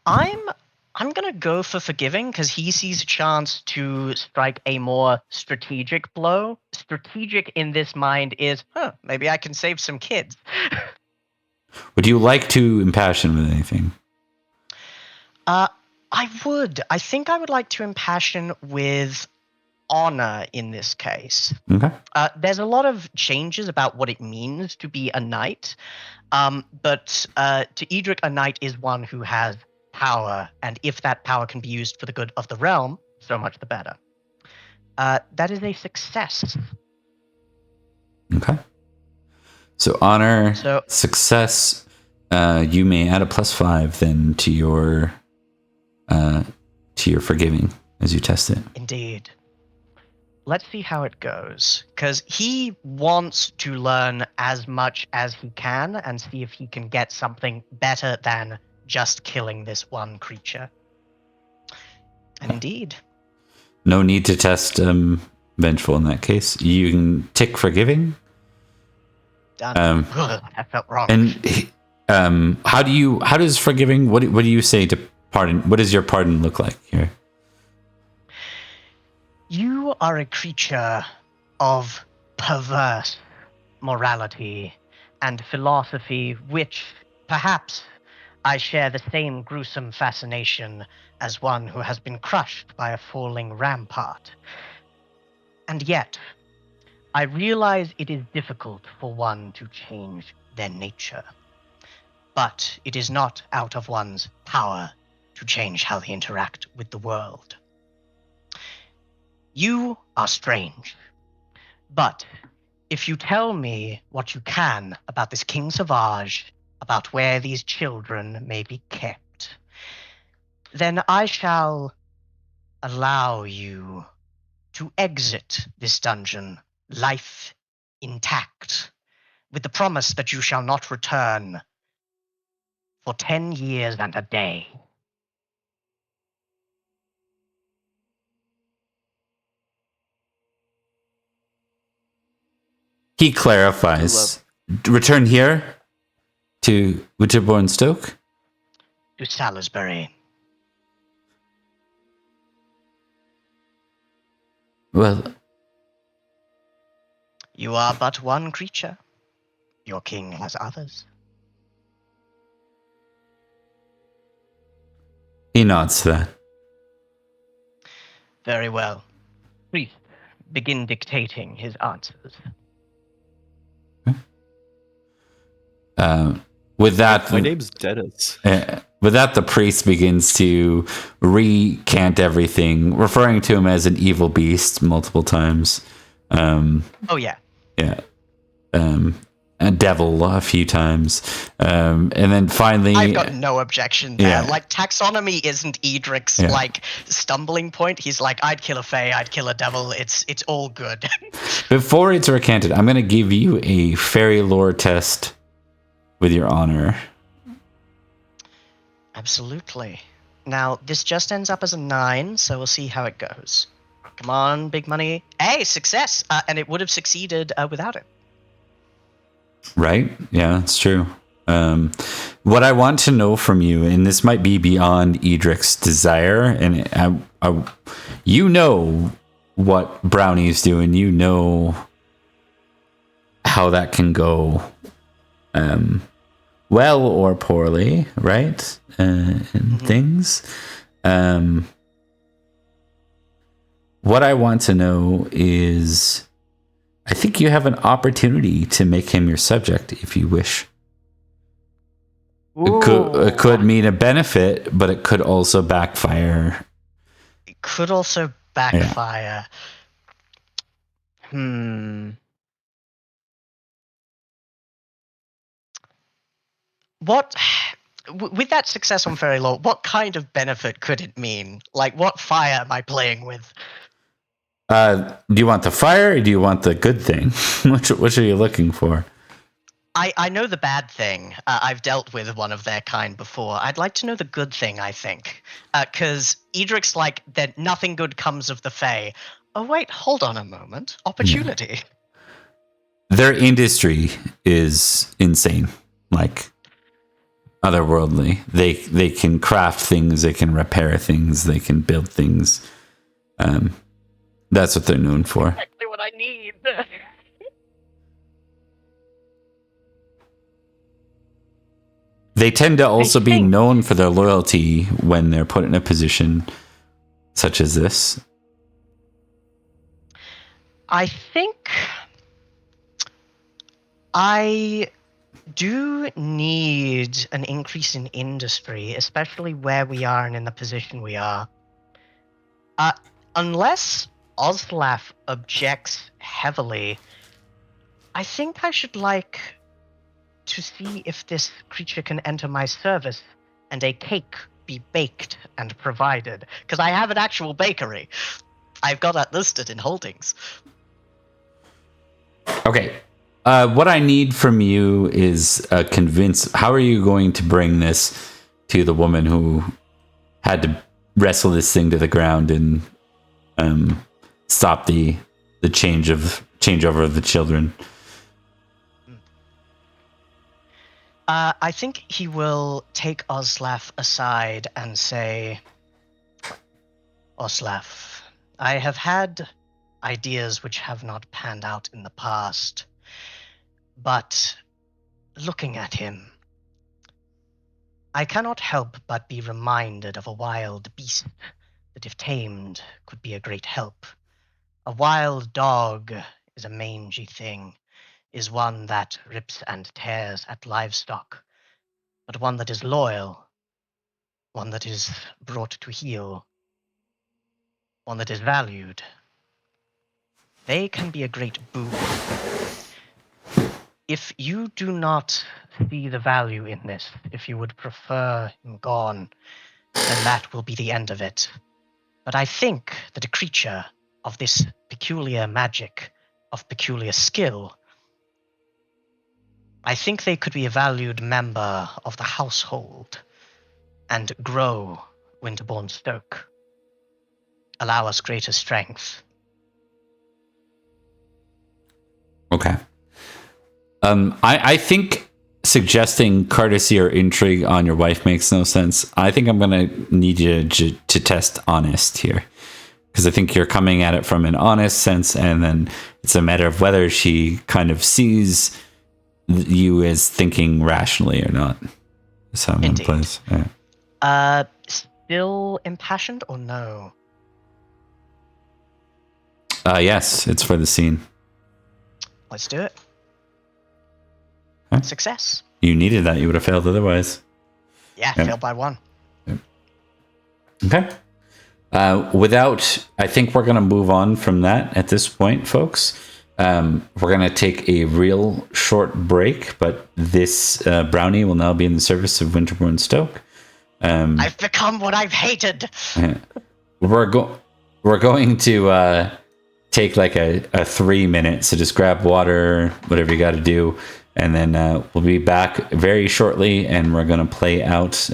I'm gonna go for forgiving because he sees a chance to strike a more strategic blow. Strategic in this mind is, maybe I can save some kids. Would you like to impassion with anything? I would. I think I would like to impassion with honor in this case. Okay. There's a lot of changes about what it means to be a knight, but to Edrich, a knight is one who has power, and if that power can be used for the good of the realm, so much the better. That is a success. Okay. So honor, So- success. You may add a +5 then to your forgiving as you test it. Indeed. Let's see how it goes. Because he wants to learn as much as he can and see if he can get something better than just killing this one creature. And indeed. No need to test vengeful in that case. You can tick forgiving. Done. That felt wrong. And how does forgiving? What do you say to pardon? What does your pardon look like here? You are a creature of perverse morality and philosophy, which perhaps I share the same gruesome fascination as one who has been crushed by a falling rampart. And yet, I realize it is difficult for one to change their nature. But it is not out of one's power to change how they interact with the world. You are strange, but if you tell me what you can about this King Savage, about where these children may be kept, then I shall allow you to exit this dungeon, life intact, with the promise that you shall not return for 10 years and a day. He clarifies. Return here to Winterbourne, Stoke. To Salisbury. Well, You are but one creature. Your king has others. he nods to that. Very well. Priest, begin dictating his answers. With that, My name's Dennis. with that, the priest begins to recant everything, referring to him as an evil beast multiple times. Oh, yeah. Yeah. A devil a few times. And then finally... I've got no objection there. Yeah. Like, taxonomy isn't Edric's, Yeah. like, stumbling point. He's like, I'd kill a fae, I'd kill a devil. It's all good. Before it's recanted, I'm going to give you a fairy lore test with your honor. Absolutely. Now, this just ends up as a 9, so we'll see how it goes. Come on, big money. Hey, success! And it would have succeeded without it. Right? Yeah, that's true. What I want to know from you, and this might be beyond Edric's desire, and you know what Brownie's doing, you know how that can go, well or poorly, right? And things. What I want to know is, I think you have an opportunity to make him your subject if you wish. It could mean a benefit, but it could also backfire. It could also backfire. What, with that success on Fairy Lore, what kind of benefit could it mean? Like, what fire am I playing with? Do you want the fire or do you want the good thing? Which are you looking for? I know the bad thing. I've dealt with one of their kind before. I'd like to know the good thing, I think. Because Edric's like, that nothing good comes of the Fae. Oh, wait, hold on a moment. Opportunity. Their industry is insane. Like, otherworldly. They can craft things, they can repair things, they can build things. That's what they're known for. Exactly what I need. They tend to also be known for their loyalty when they're put in a position such as this. I think I do need an increase in industry, especially where we are and in the position we are. Unless Oslaf objects heavily, I think I should like to see if this creature can enter my service and a cake be baked and provided. Because I have an actual bakery. I've got that listed in holdings. Okay. What I need from you is convince. How are you going to bring this to the woman who had to wrestle this thing to the ground and stop the changeover of the children? I think he will take Oslaf aside and say, Oslaf, I have had ideas which have not panned out in the past, but looking at him, I cannot help but be reminded of a wild beast that, if tamed, could be a great help. A wild dog is a mangy thing, is one that rips and tears at livestock, but one that is loyal, one that is brought to heel, one that is valued. They can be a great boon. If you do not see the value in this, if you would prefer him gone, then that will be the end of it. But I think that a creature of this peculiar magic, of peculiar skill, I think they could be a valued member of the household and grow Winterbourne Stoke, allow us greater strength. Okay. I think suggesting courtesy or intrigue on your wife makes no sense. I think I'm going to need you to test honest here. Because I think you're coming at it from an honest sense, and then it's a matter of whether she kind of sees you as thinking rationally or not. That's how I'm going to play this. Yeah. Still impassioned or no? Yes, it's for the scene. Let's do it. Huh? Success. You needed that. You would have failed otherwise. Yeah, failed by 1. Okay. I think we're going to move on from that at this point, folks. We're going to take a real short break, but this brownie will now be in the service of Winterbourne Stoke. I've become what I've hated. We're going to take like a 3 minutes, so just grab water, whatever you got to do, and then we'll be back very shortly, and we're going to play out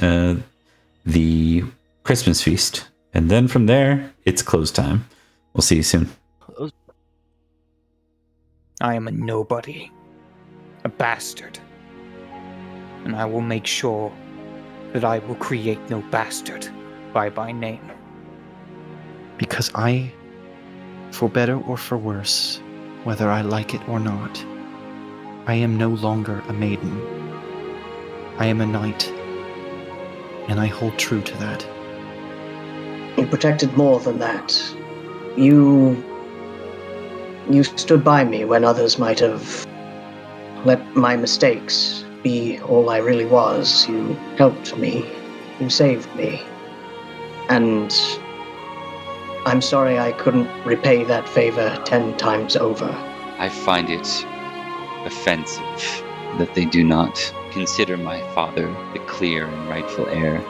the Christmas feast. And then from there, it's close time. We'll see you soon. I am a nobody, a bastard, and I will make sure that I will create no bastard by my name. Because I, for better or for worse, whether I like it or not, I am no longer a maiden. I am a knight, and I hold true to that. You protected more than that. You stood by me when others might have let my mistakes be all I really was. You helped me. You saved me. And I'm sorry I couldn't repay that favor 10 times over. I find it offensive that they do not consider my father the clear and rightful heir.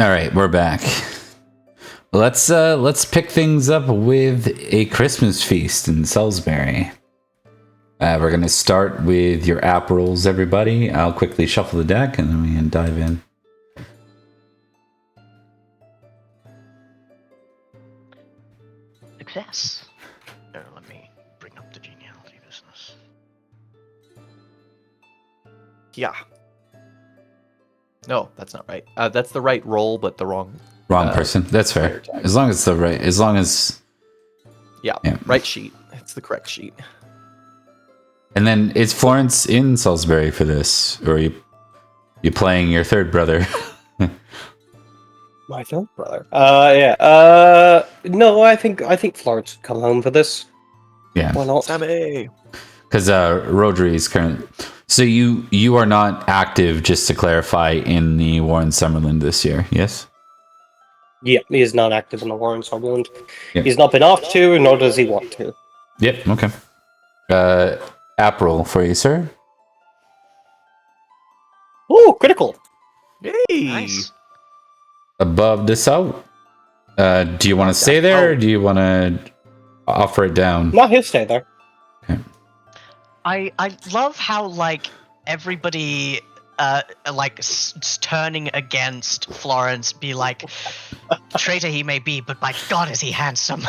All right, we're back. Let's pick things up with a Christmas feast in Salisbury. We're gonna start with your app rolls, everybody. I'll quickly shuffle the deck and then we can dive in. Success. Let me bring up the genealogy business. Yeah. No, that's not right. That's the right roll, but the wrong. Wrong person. That's fair. As long as it's the right. As long as. Yeah. Right sheet. It's the correct sheet. And then is Florence in Salisbury for this, or are you playing your third brother? My third brother. No, I think Florence would come home for this. Yeah. Why not? Sammy. Because Rhodri is current. So you are not active, just to clarify, in the War in Summerland this year, yes? Yeah, he is not active in the war in Summerland. Yep. He's not been asked to, nor does he want to. Yep. Okay. App roll for you, sir. Oh, critical! Hey. Nice. Above this out. Do you want to stay there, or do you want to offer it down? No, he'll stay there. Okay. I love how like everybody turning against Florence be like, traitor he may be, but by God is he handsome.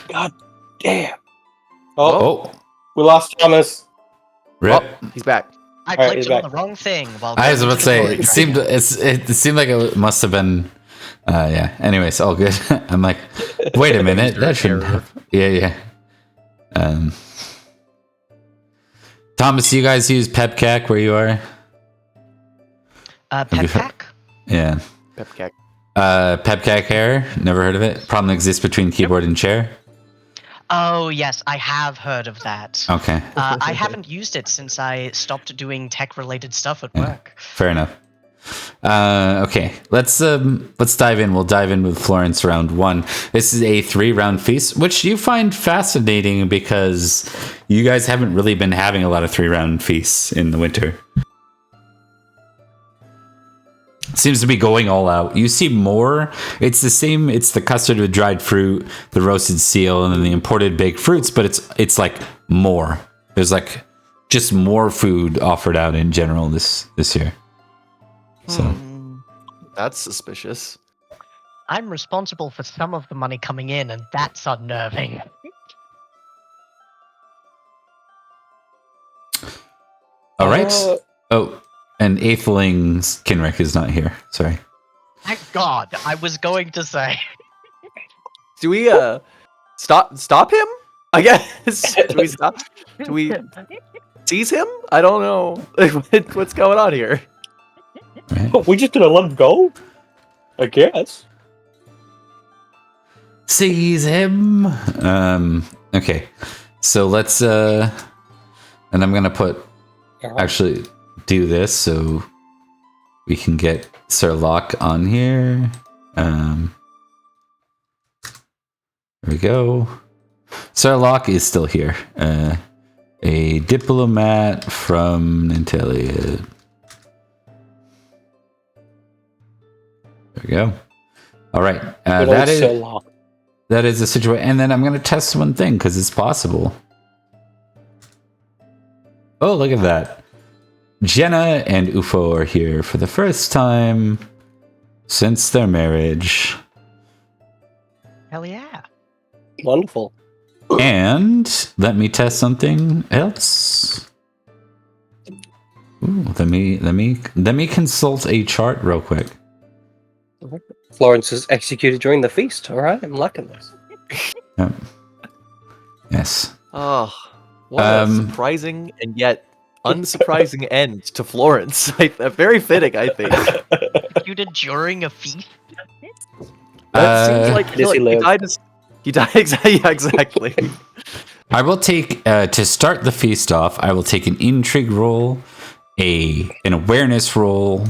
God damn. Oh. We lost Thomas. Rip. Oh, he's back. I Alright, clicked he's on back. the wrong thing. While I was going about to into say the glory it seemed like it must have been. Yeah. Anyways, all good. I'm like, wait a minute, that shouldn't have. Yeah. Thomas, do you guys use PepCac where you are? Pepcac? Yeah. Pepcac. PepCac hair. Never heard of it. Problem exists between keyboard and chair. Oh yes, I have heard of that. Okay. I haven't used it since I stopped doing tech-related stuff at work. Fair enough. Okay, let's dive in. We'll dive in with Florence round 1. This is a 3-round feast, which you find fascinating because you guys haven't really been having a lot of 3-round feasts in the winter. Seems to be going all out. You see more. It's the same. It's the custard with dried fruit, the roasted seal, and then the imported baked fruits. But it's like more. There's like just more food offered out in general this year. So That's suspicious. I'm responsible for some of the money coming in, and that's unnerving. all right. Oh, and Aetheling's Kinrick is not here. Sorry. Thank God, I was going to say. Do we stop him? I guess. Do we stop? Do we seize him? I don't know. What's going on here? Right. We just gonna let him go? I guess. Seize him. Okay. So let's and I'm gonna actually do this so we can get Sir Locke on here. There we go. Sir Locke is still here. A diplomat from Nanteleod. There we go. All right. That is the situation. And then I'm going to test one thing because it's possible. Oh, look at that. Jenna and Ufo are here for the first time since their marriage. Hell yeah. Wonderful. And let me test something else. Ooh, let me consult a chart real quick. Florence is executed during the feast. All right, I'm liking this. Yep. Yes. Oh, what a surprising and yet unsurprising end to Florence. Very fitting, I think. Executed during a feast? That seems like he died exactly. Yeah, exactly. I will take to start the feast off. I will take an intrigue roll, an awareness roll,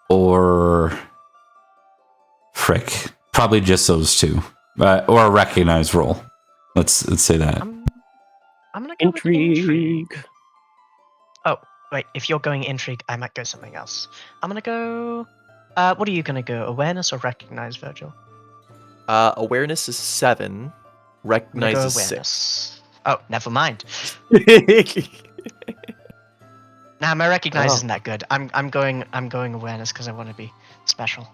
or frick, probably just those two, or a recognize roll. Let's say that. I'm gonna go with intrigue. Oh wait, if you're going intrigue, I might go something else. I'm gonna go What are you gonna go? Awareness or recognize, Virgil? Awareness is 7. I'm Recognize gonna go is 6. awareness. Oh, never mind. Nah, my recognize isn't that good. I'm going awareness because I want to be special.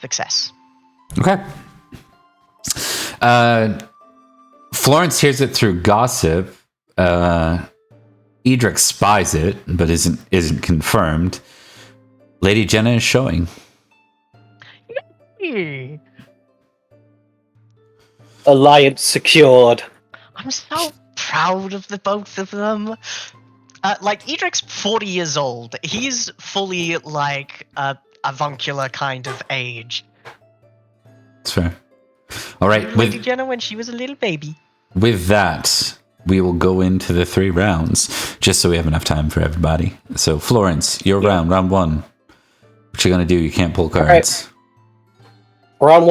Success. Okay. Florence hears it through gossip. Edrich spies it, but isn't confirmed. Lady Jenna is showing. Yay. Alliance secured. I'm so proud of the both of them. Like, Edric's 40 years old. He's fully, like, avuncular kind of age. That's fair. All right. Lady Jenna when she was a little baby. With that, we will go into the 3 rounds, just so we have enough time for everybody. So, Florence, your round 1. What you gonna do? You can't pull cards. Right. Round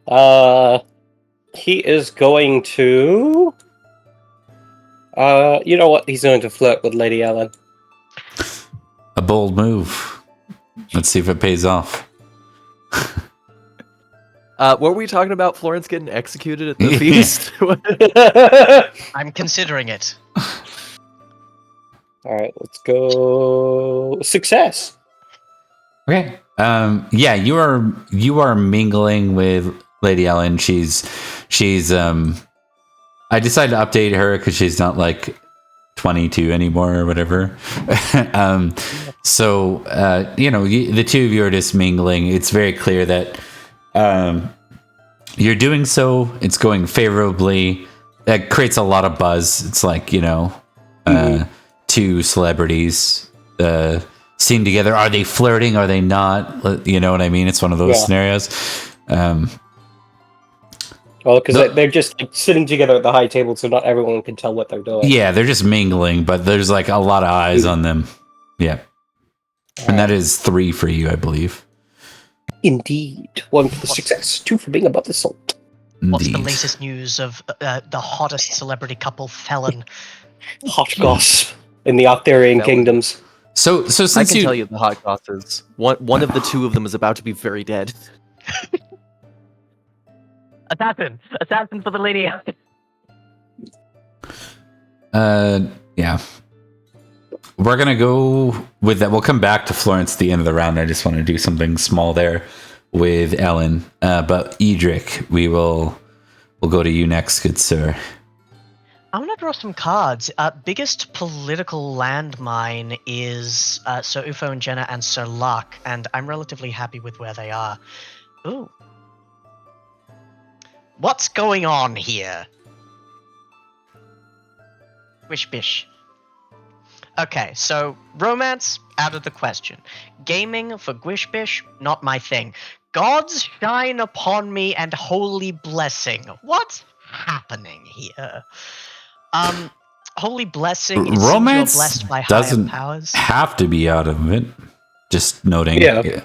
1. He is going to... you know what? He's going to flirt with Lady Ellen. A bold move. Let's see if it pays off. What were we talking about? Florence getting executed at the feast? I'm considering it. Alright, let's go... Success! Okay. Yeah, you are mingling with Lady Ellen. She's I decided to update her because she's not like 22 anymore or whatever. So you know, the two of you are just mingling. It's very clear that you're doing so. It's going favorably. That creates a lot of buzz. It's like, you know, 2 celebrities seen together. Are they flirting? Are they not? You know what I mean? It's one of those scenarios. Well, because they're just like, sitting together at the high table, so not everyone can tell what they're doing. Yeah, they're just mingling, but there's like a lot of eyes on them. Yeah. And that is 3 for you, I believe. Indeed. 1 for the success, 2 for being above the salt. What's the Indeed. latest news of the hottest celebrity couple, Felon? Hot goss in the Arthurian kingdoms. So since I can tell you the hot goss is one of the 2 of them is about to be very dead. Assassin for the lady. Yeah. We're gonna go with that. We'll come back to Florence at the end of the round. I just want to do something small there with Ellen. But Edrich, we'll go to you next, good sir. I'm gonna draw some cards. Biggest political landmine is Sir Ufo and Jenna and Sir Luck, and I'm relatively happy with where they are. Ooh. What's going on here? Wish bish. Okay, so romance, out of the question. Gaming for Gwishbish, not my thing. Gods shine upon me and holy blessing. What's happening here? Holy blessing, it Romance seems you're blessed by doesn't higher powers. have to be out of it. Just noting. Yeah.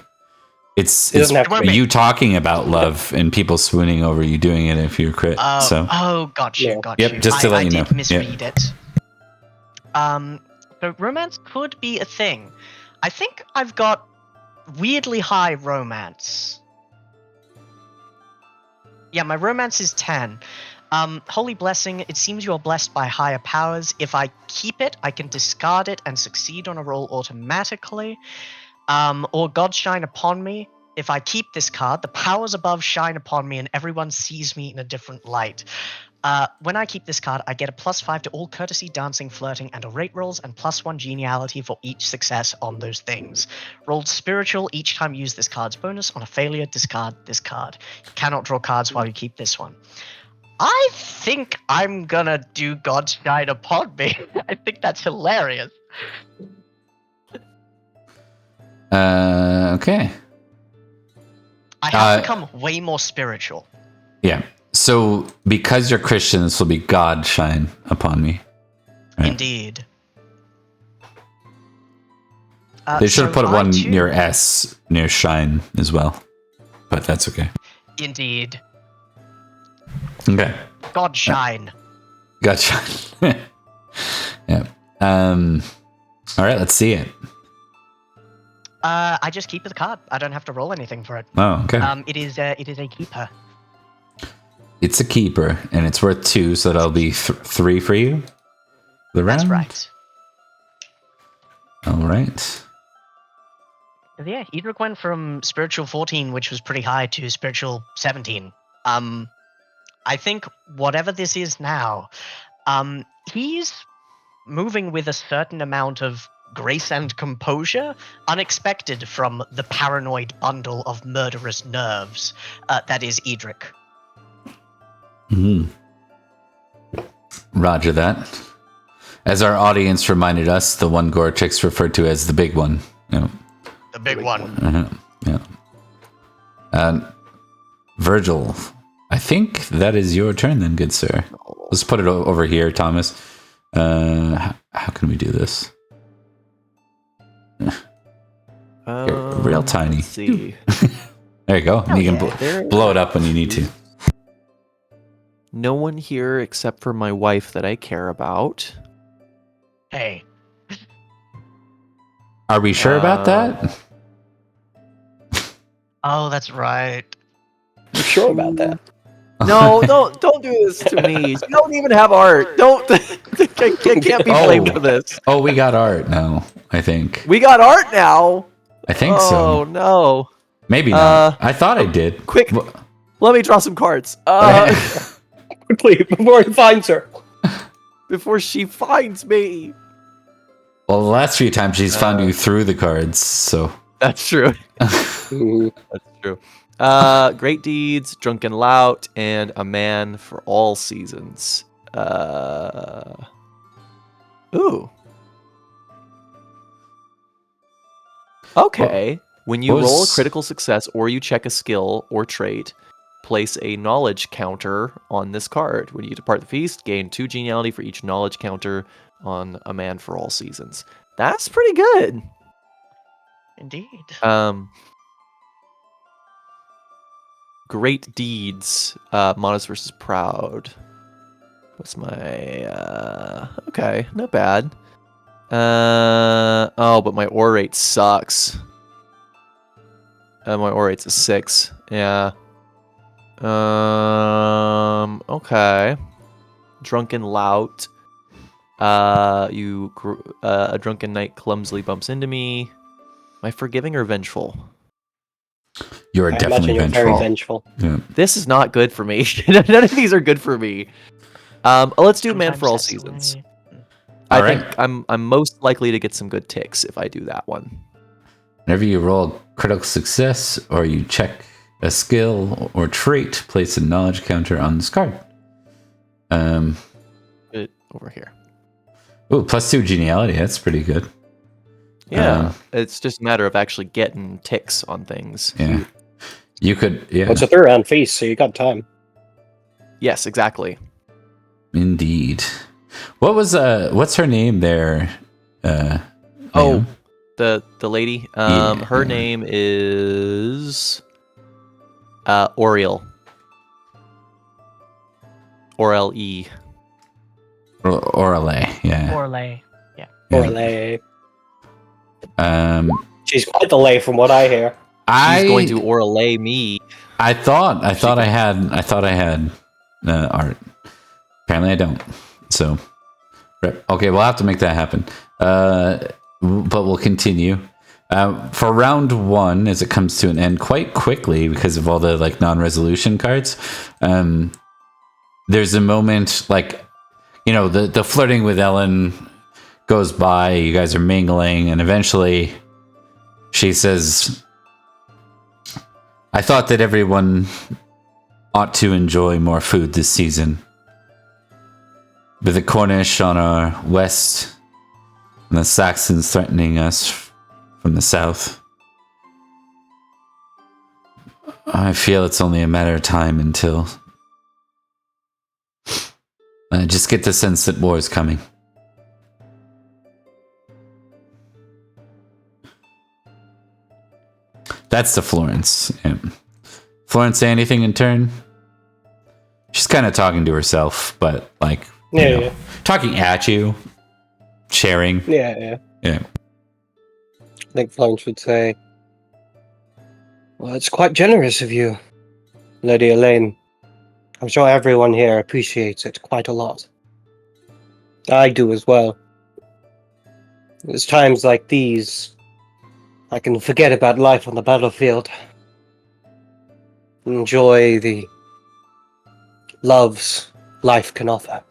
It's doesn't have to be. you talking about love and people swooning over you doing it if you're crit. Got you. Yep, just to let you know. I did misread it. So romance could be a thing. I think I've got weirdly high romance. Yeah, my romance is 10. Holy blessing, it seems you are blessed by higher powers. If I keep it, I can discard it and succeed on a roll automatically. Or God shine upon me. If I keep this card, the powers above shine upon me and everyone sees me in a different light. When I keep this card, I get a +5 to all courtesy, dancing, flirting, and rate rolls, and +1 geniality for each success on those things. Rolled spiritual, each time you use this card's bonus. On a failure, discard this card. You cannot draw cards while you keep this one. I think I'm gonna do God shine upon me. I think that's hilarious. Okay. I have become way more spiritual. Yeah. So because you're Christian, this will be God shine upon me. Right? Indeed. They should have put one near S, near shine as well. But that's okay. Indeed. Okay. God shine. God shine. Yeah. All right, let's see it. I just keep the card. I don't have to roll anything for it. Oh, okay. It is a keeper. It's a keeper, and it's worth 2, so that'll be 3 for you. The round? That's right. All right. Yeah, Edrich went from spiritual 14, which was pretty high, to spiritual 17. I think whatever this is now, he's moving with a certain amount of grace and composure, unexpected from the paranoid bundle of murderous nerves that is Edrich. Roger that. As our audience reminded us, the one Gorchik's referred to as the big one. Yeah. The big one. Yeah. Virgil, I think that is your turn then, good sir. Let's put it over here, Thomas. How can we do this? Real tiny. Let's see. There you go. And you can blow it up when you need to. No one here except for my wife that I care about. Hey. Are we sure about that? Oh, that's right. You sure about that? No, don't do this to me. You don't even have art. Don't. I can't be blamed for this. Oh, we got art now, I think. We got art now. I think so. Oh no. Maybe not. I thought I did. Quick, let me draw some cards. Quickly, before he finds her. Before she finds me. Well, the last few times she's found you through the cards, so. That's true. That's true. Great deeds, drunken lout, and a man for all seasons. Ooh. Okay. When you roll a critical success or you check a skill or trait, place a knowledge counter on this card. When you depart the feast, gain 2 geniality for each knowledge counter on a man for all seasons. That's pretty good. Indeed. Great deeds. Modest versus proud. What's my okay, not bad. Oh, but my orate sucks. My orate's a 6. Yeah. Okay. Drunken lout. A drunken knight clumsily bumps into me. Am I forgiving or vengeful? You are definitely you're vengeful. very vengeful. Yeah. This is not good for me. None of these are good for me. Let's do man Sometimes for all that's the seasons. way. I Alright. think I'm most likely to get some good ticks if I do that one. Whenever you roll a critical success or you check a skill or trait, place a knowledge counter on this card. Put it over here. Ooh, +2 geniality. That's pretty good. Yeah, it's just a matter of actually getting ticks on things. Yeah. You could, yeah. Well, it's a 3-round feast, so you got time. Yes, exactly. Indeed. What was what's her name there? Oh, Liam? the lady. Yeah, Her yeah. name is Oriel. Orle. Orale, yeah. Orlay. Yeah. Yeah. Orlay. Um, She's quite the lay from what I hear. She's going to Orlay me. I thought I had art. Apparently I don't. So, okay, we'll have to make that happen. But we'll continue. For round 1, as it comes to an end quite quickly because of all the like non-resolution cards, there's a moment like, you know, the flirting with Ellen goes by. You guys are mingling, and eventually she says, "I thought that everyone ought to enjoy more food this season. With the Cornish on our west and the Saxons threatening us from the south, I feel it's only a matter of time until I just get the sense that war is coming." That's the Florence. Yeah. Florence, say anything in turn? She's kind of talking to herself, but like, you know, talking at you, sharing. Yeah. Yeah. think Florence would say, well, it's quite generous of you, Lady Elaine. I'm sure everyone here appreciates it quite a lot. I do as well. It's times like these I can forget about life on the battlefield. Enjoy the loves life can offer.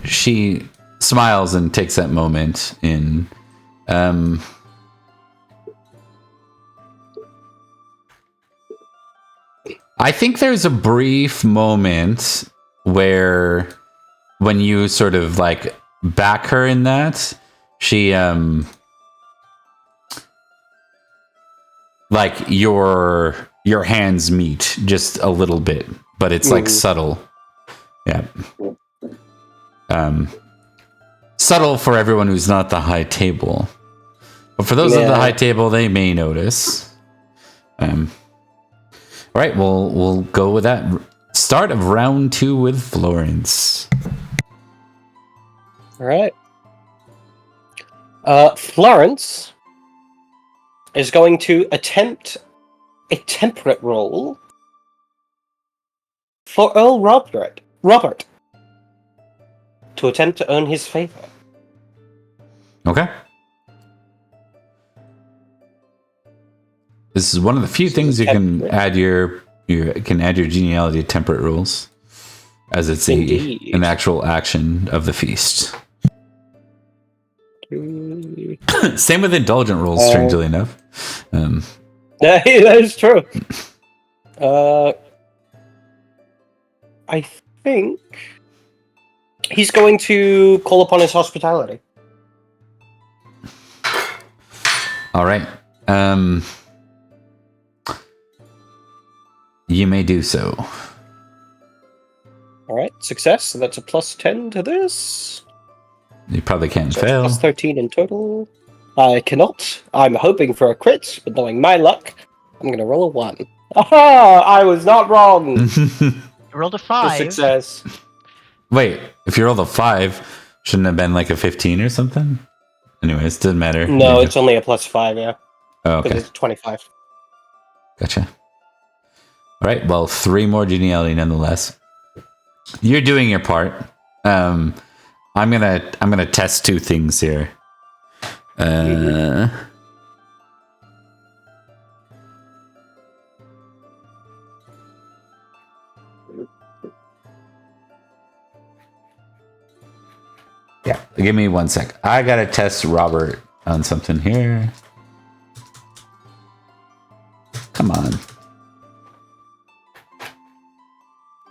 She smiles and takes that moment in. I think there's a brief moment where, when you sort of like back her in that, she like your hands meet just a little bit, but it's like subtle. Yeah. Subtle for everyone who's not the high table, but for those at the high table, they may notice. All right, we'll go with that. Start of round 2 with Florence. All right. Florence is going to attempt a temperate roll for Earl Robert to attempt to earn his favor. Okay. This is one of the few things you can add your genealogy to temperate rules, as it's an actual action of the feast. Same with indulgent rules, strangely enough. That is true. I think he's going to call upon his hospitality. All right. You may do so. All right, success. So that's a +10 to this. You probably can't So fail. it's +13 in total. I cannot. I'm hoping for a crit, but knowing my luck, I'm going to roll a 1. Aha! I was not wrong. You rolled a 5. Success. Wait, if you rolled a 5, shouldn't it have been like a 15 or something? Anyways, doesn't matter. No, it's only a +5, yeah. Oh, Because okay. it's 25. Gotcha. All right, well, 3 more genealogy nonetheless. You're doing your part. I'm gonna test 2 things here. Yeah, give me 1 sec. I gotta test Robert on something here. Come on.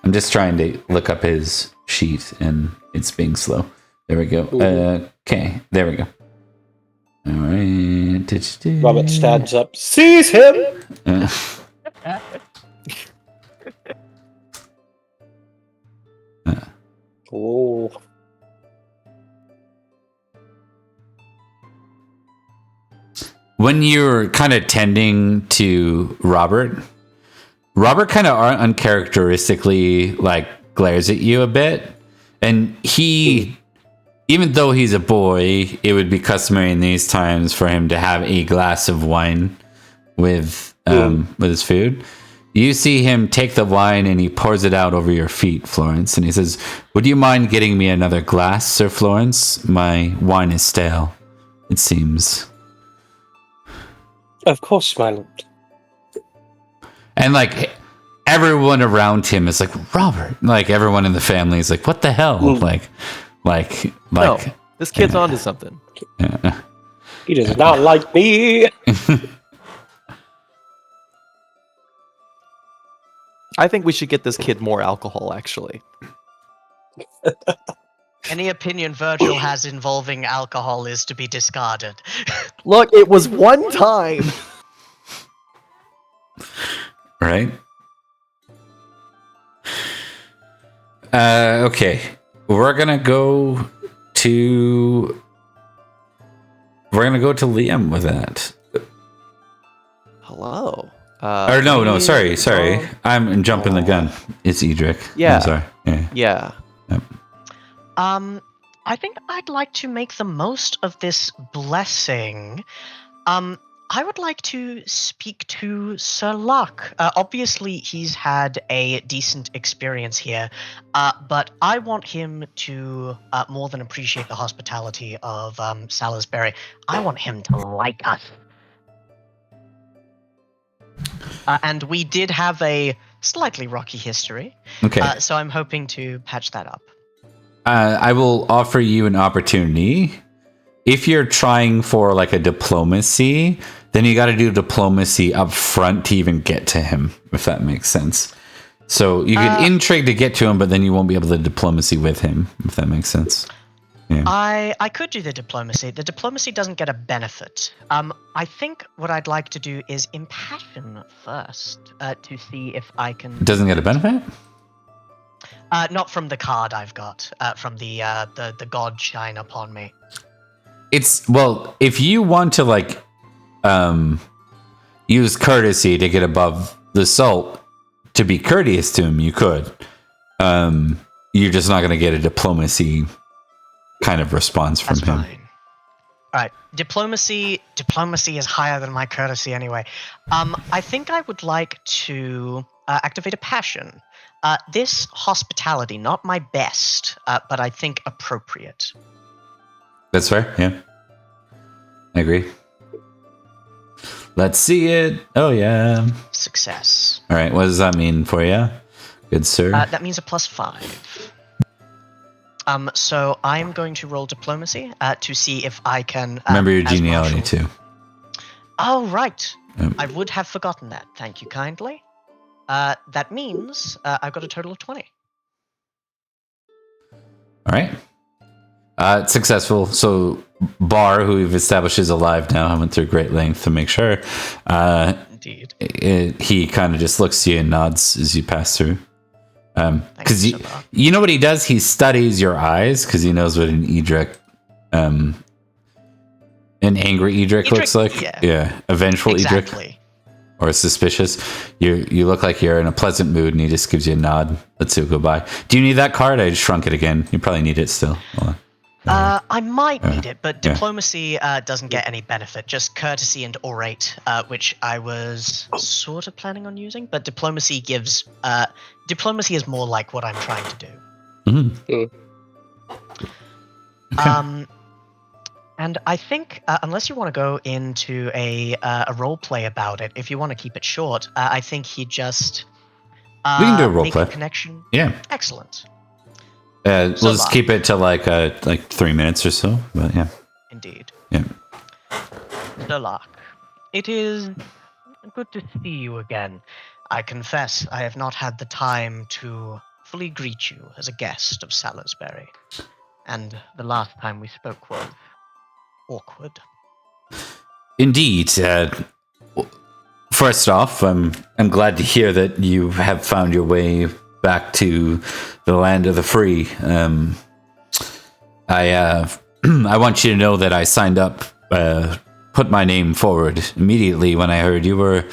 I'm just trying to look up his sheet and it's being slow. There we go. Okay, there we go. All right. Robert stands up. Seize him! Oh. When you're kind of tending to Robert kind of uncharacteristically like glares at you a bit, and he, even though he's a boy, it would be customary in these times for him to have a glass of wine with his food. You see him take the wine and he pours it out over your feet, Florence, and he says, "Would you mind getting me another glass, Sir Florence? My wine is stale, it seems." Of course, my lord. And like everyone around him is like, "Robert," like everyone in the family is like, "What the hell?" Like No, this kid's onto something. He does not like me. I think we should get this kid more alcohol, actually. Any opinion Virgil has involving alcohol is to be discarded. Look, it was one time. Right? Okay. We're gonna go to Liam with that. Hello. Or no, sorry. Oh. I'm jumping the gun. It's Edrich. Yeah. I'm sorry. Yeah. Yeah. I think I'd like to make the most of this blessing. I would like to speak to Sir Luck. Obviously, he's had a decent experience here, but I want him to more than appreciate the hospitality of Salisbury. I want him to like us. And we did have a slightly rocky history, Okay. so I'm hoping to patch that up. I will offer you an opportunity. If you're trying for like a diplomacy, then you got to do diplomacy up front to even get to him, if that makes sense. So you can intrigue to get to him, but then you won't be able to diplomacy with him, if that makes sense. Yeah. I could do the diplomacy. The diplomacy doesn't get a benefit. I think what I'd like to do is impassion first to see if I can. It doesn't get a benefit? Not from the card I've got. From the god shine upon me. It's well, if you want to like use courtesy to get above the salt to be courteous to him, you could. You're just not going to get a diplomacy kind of response from That's him. Fine. All right, diplomacy is higher than my courtesy anyway. I think I would like to activate a passion. This hospitality, not my best, but I think appropriate. That's fair, yeah. I agree. Let's see it. Oh, yeah. Success. All right, what does that mean for you? Good sir. That means a +5. So I'm going to roll diplomacy to see if I can... Remember your as genealogy, Marshal- too. Oh, right. Yep. I would have forgotten that. Thank you kindly. That means I've got a total of 20. All right. Successful. So Bar, who we've established is alive now, I went through great length to make sure. Indeed. He kind of just looks to you and nods as you pass through. Because Thanks, Shabbat. you know what he does? He studies your eyes because he knows what an Edrich, an angry Edrich looks like. Yeah. A vengeful Edrich. Exactly. Or suspicious. You look like you're in a pleasant mood and he just gives you a nod. Let's see it go by. Do you need that card? I just shrunk it again. You probably need it still. Hold on. I might need it, but diplomacy doesn't get any benefit. Just courtesy and orate, which I was sort of planning on using. But diplomacy gives... diplomacy is more like what I'm trying to do. Mm-hmm. Okay. And I think, unless you want to go into a role play about it, if you want to keep it short, I think he just... we can do a role make play. A connection. Yeah. Excellent. We'll just keep it to like 3 minutes or so. But yeah. Indeed. Yeah. Dolak, it is good to see you again. I confess I have not had the time to fully greet you as a guest of Salisbury. And the last time we spoke was awkward. Indeed. First off, I'm glad to hear that you have found your way back to the land of the free. I want you to know that I signed up, put my name forward immediately when I heard you were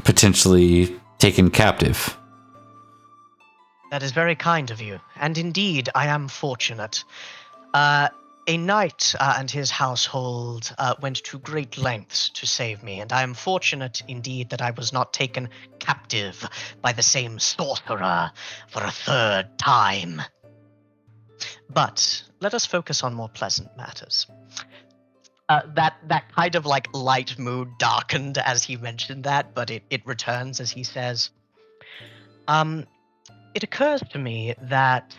potentially taken captive. That is very kind of you, and indeed I am fortunate. A knight and his household went to great lengths to save me, and I am fortunate indeed that I was not taken captive by the same sorcerer for a third time. But let us focus on more pleasant matters. That kind of like light mood darkened as he mentioned that, but it returns as he says, it occurs to me that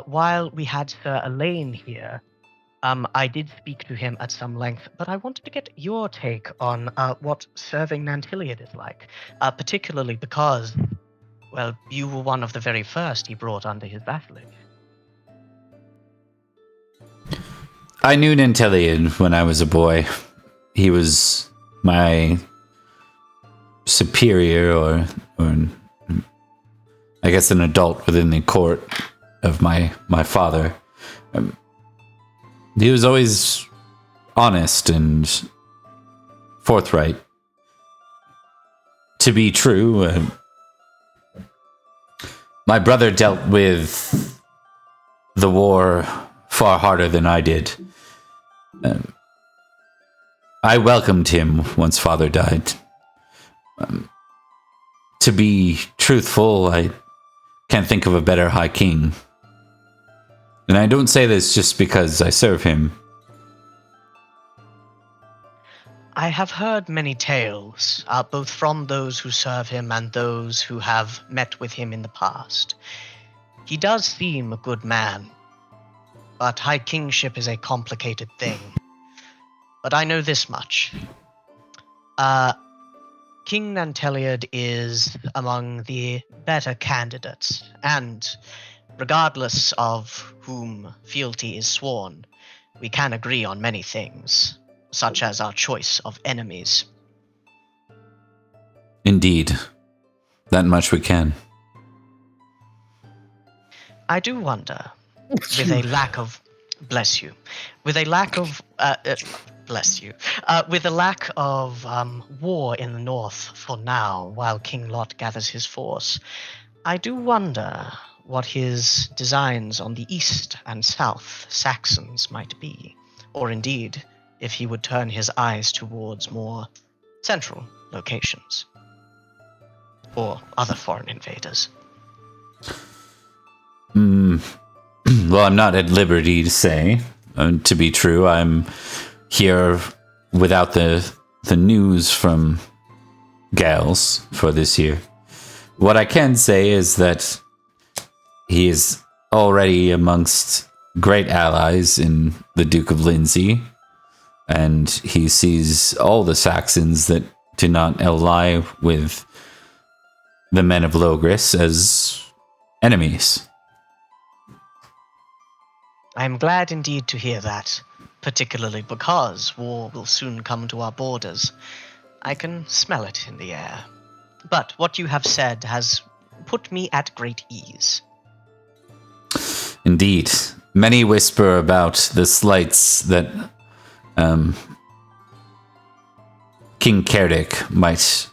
while we had Sir Elaine here, I did speak to him at some length, but I wanted to get your take on what serving Nanteleod is like, particularly because, well, you were one of the very first he brought under his vassalage. I knew Nanteleod when I was a boy. He was my superior, or I guess an adult within the court of my father. He was always honest and forthright. To to be true. My brother dealt with the war far harder than I did. I welcomed him once father died. To be truthful, I can't think of a better High King. And I don't say this just because I serve him. I have heard many tales, both from those who serve him and those who have met with him in the past. He does seem a good man, but High Kingship is a complicated thing. But I know this much. King Nanteleod is among the better candidates, and regardless of whom fealty is sworn, we can agree on many things, such as our choice of enemies. Indeed. That much we can. I do wonder, with a lack of... Bless you. With a lack of... bless you. With a lack of war in the north for now, while King Lot gathers his force, I do wonder what his designs on the east and south Saxons might be, or indeed, if he would turn his eyes towards more central locations, or other foreign invaders. Well, I'm not at liberty to say. To be true, I'm here without the news from Gales for this year. What I can say is that he is already amongst great allies in the Duke of Lindsey, and he sees all the Saxons that do not ally with the men of Logres as enemies. I am glad indeed to hear that, particularly because war will soon come to our borders. I can smell it in the air. But what you have said has put me at great ease. Indeed. Many whisper about the slights that King Cerdic might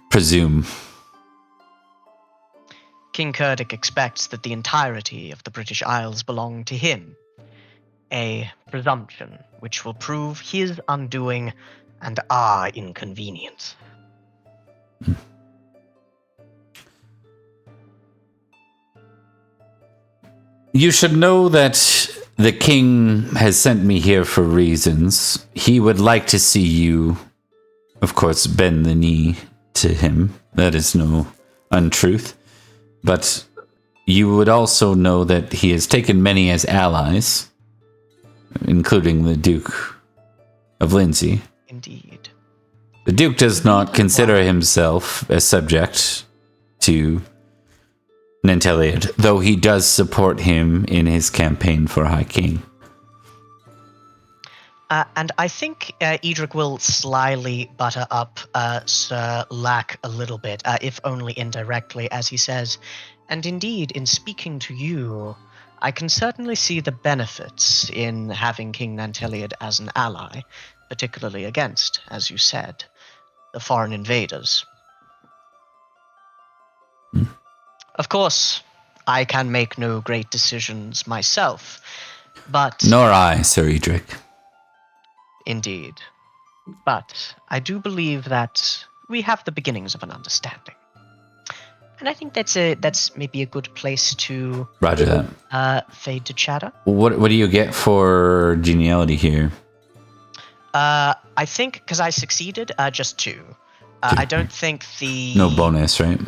presume. King Cerdic expects that the entirety of the British Isles belong to him. A presumption which will prove his undoing and our inconvenience. You should know that the king has sent me here for reasons. He would like to see you, of course, bend the knee to him. That is no untruth. But you would also know that he has taken many as allies, including the Duke of Lindsey. Indeed. The Duke does not consider himself a subject to Nanteleod, though he does support him in his campaign for High King. And I think Edrich will slyly butter up Sir Lack a little bit, if only indirectly, as he says. And indeed, in speaking to you, I can certainly see the benefits in having King Nanteleod as an ally, particularly against, as you said, the foreign invaders. Of course, I can make no great decisions myself, but... Nor I, Sir Edrich. Indeed. But I do believe that we have the beginnings of an understanding. And I think that's maybe a good place to Roger that. Fade to chatter. What do you get for geniality here? I think, because I succeeded, just 2. I don't think the... No bonus, right?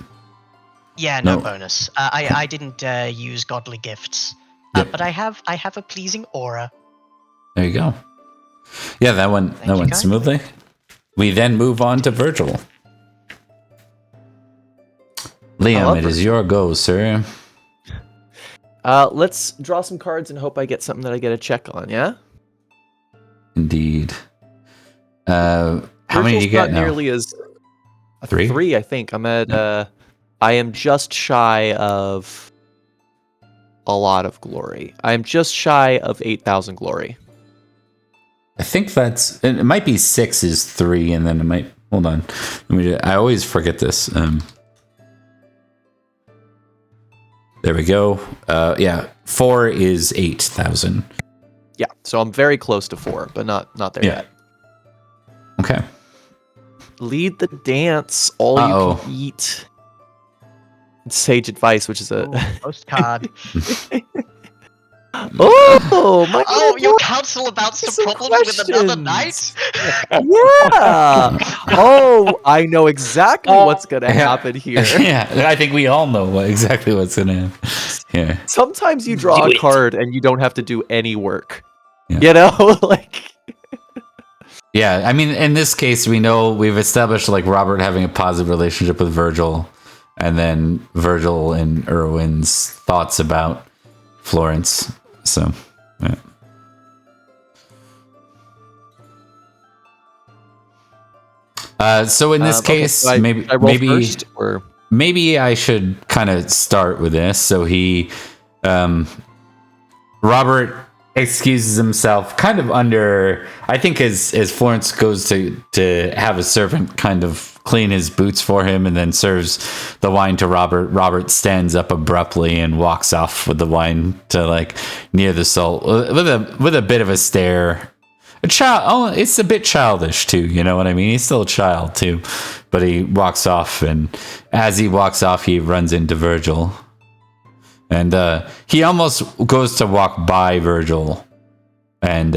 Yeah, no bonus. I didn't use godly gifts. Yep. But I have a pleasing aura. There you go. Yeah, that went smoothly. We then move on to Virgil. Liam, it is your go, sir. Let's draw some cards and hope I get something that I get a check on, yeah? Indeed. How many do you get now? Nearly as... 3? 3, I think. I'm at... I am just shy of a lot of glory. I am just shy of 8,000 glory. I think it might be 6 is 3, and then it might hold on. I always forget this. There we go. Yeah, 4 is 8,000. Yeah, so I'm very close to 4, but not there yet. Okay. Lead the dance, all you can eat. Sage advice, which is a postcard. Oh my! Oh, your council about some problems with another knight. Yeah. Oh, I know exactly what's gonna happen here. Yeah, I think we all know exactly what's gonna happen. Yeah. Sometimes you draw a card and you don't have to do any work. Yeah. You know, like. Yeah, I mean, in this case, we've established like Robert having a positive relationship with Virgil, and then Virgil and Erwin's thoughts about Florence. So, yeah. So in this case, so maybe I should kind of start with this. So Robert excuses himself kind of under, I think as Florence goes to have a servant kind of clean his boots for him and then serves the wine to Robert stands up abruptly and walks off with the wine to like near the salt with a bit of a stare. It's a bit childish too, you know what I mean? He's still a child too, but he walks off, and as he walks off, he runs into Virgil. And he almost goes to walk by Virgil and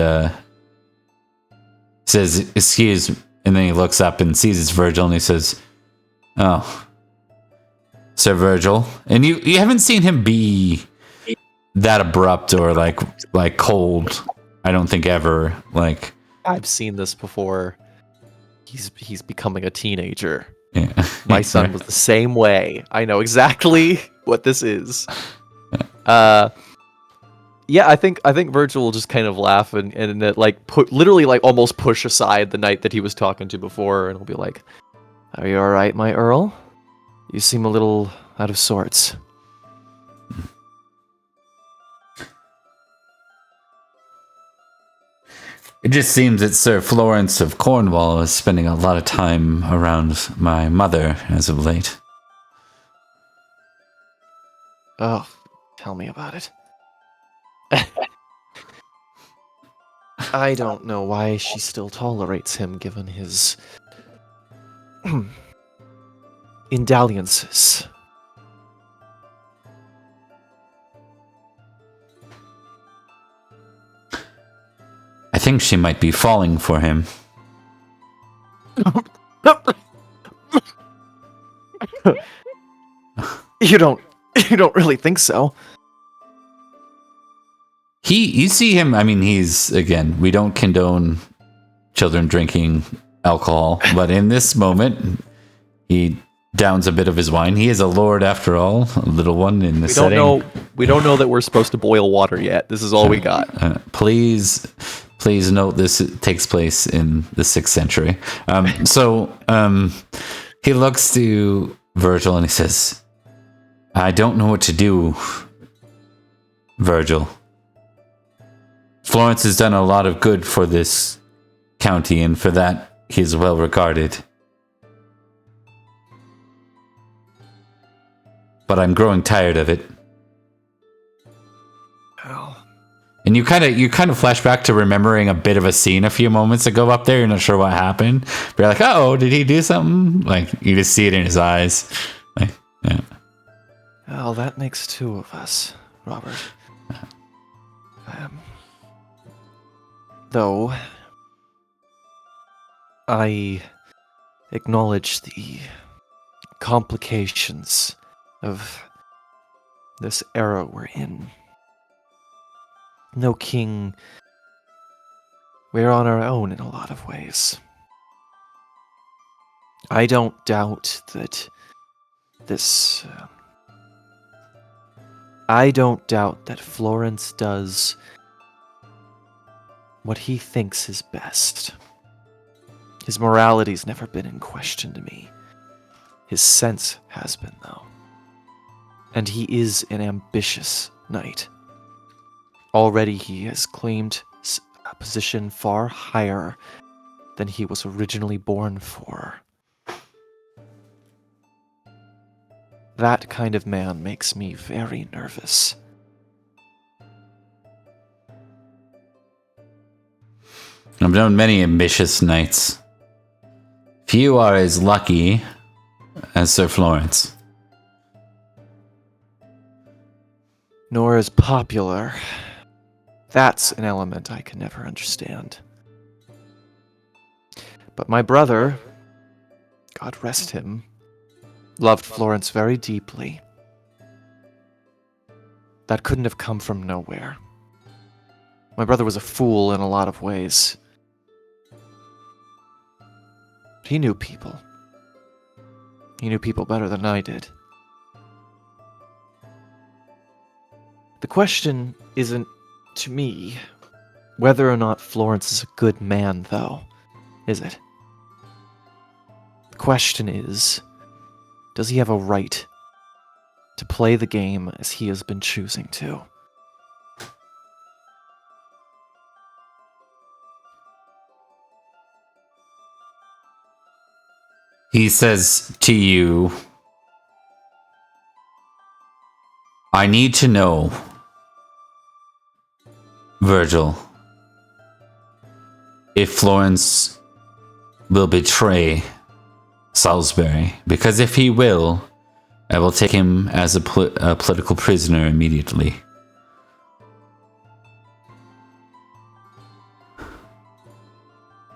says, "Excuse me." And then he looks up and sees it's Virgil, and he says, "Oh, Sir Virgil." And you haven't seen him be that abrupt or like cold, I don't think, ever. Like, I've seen this before. He's becoming a teenager. Yeah. My son was the same way. I know exactly what this is. Yeah, I think Virgil will just kind of laugh and like literally like almost push aside the knight that he was talking to before, and he'll be like, "Are you all right, my Earl? You seem a little out of sorts." It just seems that Sir Florence of Cornwall is spending a lot of time around my mother as of late. Oh, tell me about it. I don't know why she still tolerates him, given his indalliances. I think she might be falling for him. You don't really think so? You see him, I mean, we don't condone children drinking alcohol, but in this moment, he downs a bit of his wine. He is a lord after all, a little one in the setting. We don't know that we're supposed to boil water yet. This is all we got. Please note this takes place in the 6th century. He looks to Virgil and he says, "I don't know what to do, Virgil. Florence has done a lot of good for this county, and for that he is well regarded. But I'm growing tired of it." And you kind of flash back to remembering a bit of a scene a few moments ago up there. You're not sure what happened. But you're like, "Oh, did he do something?" Like, you just see it in his eyes. Like, yeah. Well, that makes 2 of us, Robert. Though I acknowledge the complications of this era we're in. No king. We're on our own in a lot of ways. I don't doubt that I don't doubt that Florence does what he thinks is best. His morality's never been in question to me. His sense has been, though. And he is an ambitious knight. Already he has claimed a position far higher than he was originally born for That kind of man makes me very nervous. I've known many ambitious knights. Few are as lucky as Sir Florence. Nor as popular. That's an element I can never understand. But my brother, God rest him, loved Florence very deeply. That couldn't have come from nowhere. My brother was a fool in a lot of ways. He knew people. He knew people better than I did. The question isn't, to me, whether or not Florence is a good man, though, is it? The question is, does he have a right to play the game as he has been choosing to? He says to you, I need to know, Virgil, if Florence will betray Salisbury, because if he will, I will take him as a political prisoner immediately.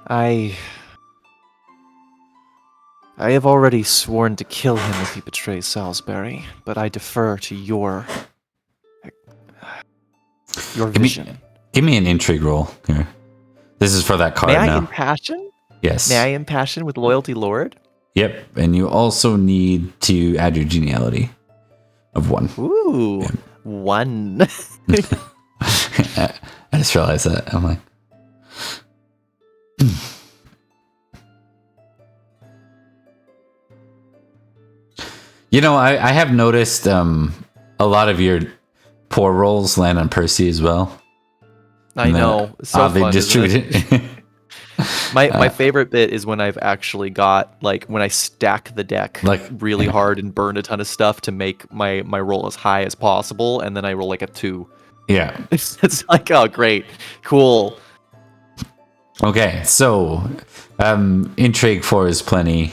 I have already sworn to kill him if he betrays Salisbury, but I defer to your vision. Give me an intrigue roll here. This is for that card May I now. impassion? Yes. May I impassion with Loyalty Lord? Yep, and you also need to add your geniality of 1. Ooh, Yeah. 1. I just realized that. I'm like, you know, I have noticed a lot of your poor rolls land on Percy as well. I know. It's so Oddly fun, distributed. isn't it? My favorite bit is when I've actually got, like, when I stack the deck Like, really hard and burn a ton of stuff to make my roll as high as possible, and then I roll like a 2. Yeah. It's like, oh, great. Cool. Okay, so intrigue 4 is plenty.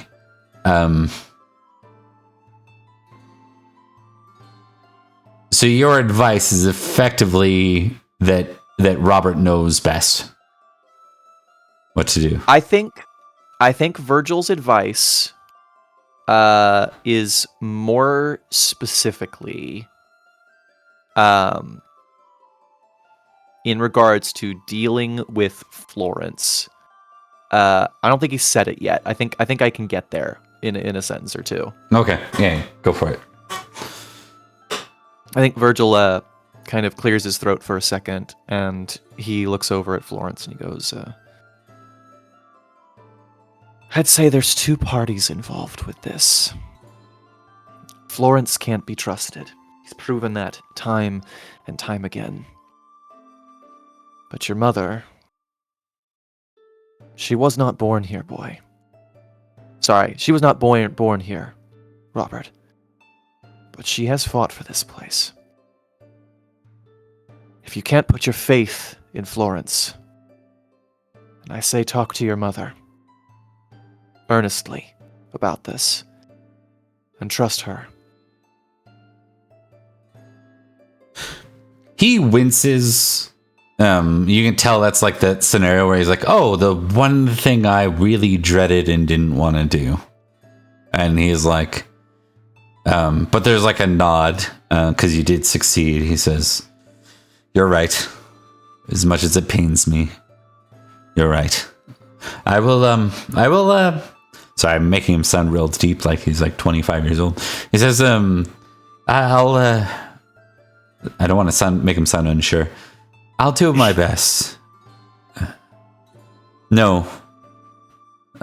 So your advice is effectively that Robert knows best what to do. I think Virgil's advice is more specifically in regards to dealing with Florence. I don't think he said it yet. I think I can get there in a sentence or two. Okay, yeah, go for it. I think Virgil kind of clears his throat for a second, and he looks over at Florence and he goes, I'd say there's 2 parties involved with this. Florence can't be trusted. He's proven that time and time again. But your mother, she was not born here, boy. Sorry, she was not born here, Robert. But she has fought for this place. If you can't put your faith in Florence, then I say talk to your mother earnestly about this and trust her. He winces. You can tell that's like that scenario where he's like, oh, the one thing I really dreaded and didn't want to do. And he's like, but there's like a nod because you did succeed. He says, you're right. As much as it pains me, you're right. I will, sorry, I'm making him sound real deep, like he's like 25 years old. He says, I don't want to make him sound unsure. I'll do my best. No,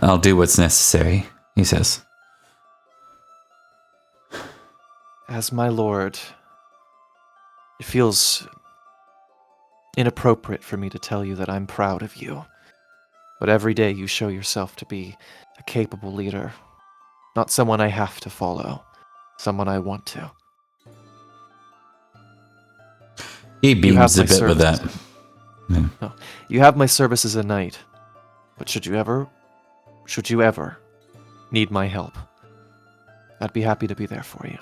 I'll do what's necessary, he says. As my lord, it feels inappropriate for me to tell you that I'm proud of you. But every day you show yourself to be a capable leader, not someone I have to follow. someone I want to. He You have beams a my bit with that. services. Yeah. No. You have my service as a knight, but should you ever need my help, I'd be happy to be there for you.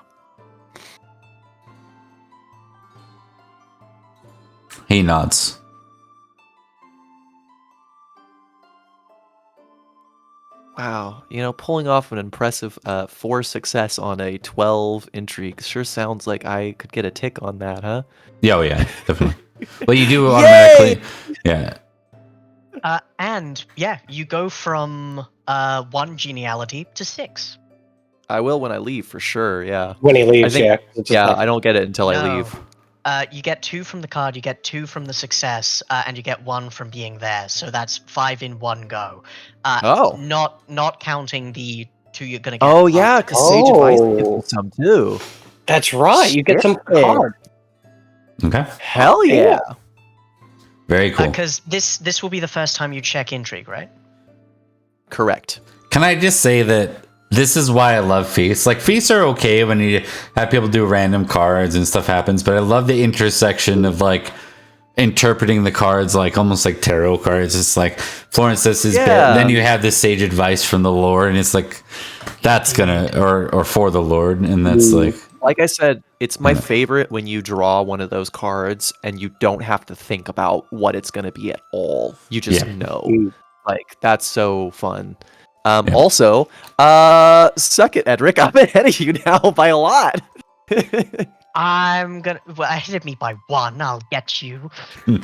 He nods. Wow, pulling off an impressive 4 success on a 12 intrigue sure sounds like I could get a tick on that, huh? Yeah, oh yeah, definitely. Well, you do automatically. Yeah. And yeah, you go from 1 geniality to 6. I will when I leave for sure. Yeah. When he leaves, I think- yeah. It's just Yeah, like- I don't get it until I No. leave. You get 2 from the card, you get 2 from the success, and you get 1 from being there. So that's 5 in one go. Oh. Not counting the 2 you're gonna get. Oh yeah, after. because Sage Advice Oh. gives you some too. That's right. You get some Shit. card. Okay. Hell yeah. Very cool. Because this will be the first time you check intrigue, right? Correct. Can I just say that this is why I love feasts? Like, feasts are okay when you have people do random cards and stuff happens, but I love the intersection of like interpreting the cards like almost like tarot cards. It's like Florence does his bit, and then you have this sage advice from the Lord, and it's like that's gonna or for the Lord, and that's like I said, it's my favorite when you draw one of those cards and you don't have to think about what it's going to be at all. You just know. Like, that's so fun. Also, suck it, Edrich. I'm ahead of you now by a lot. I'm gonna. Well, hit me by 1. I'll get you.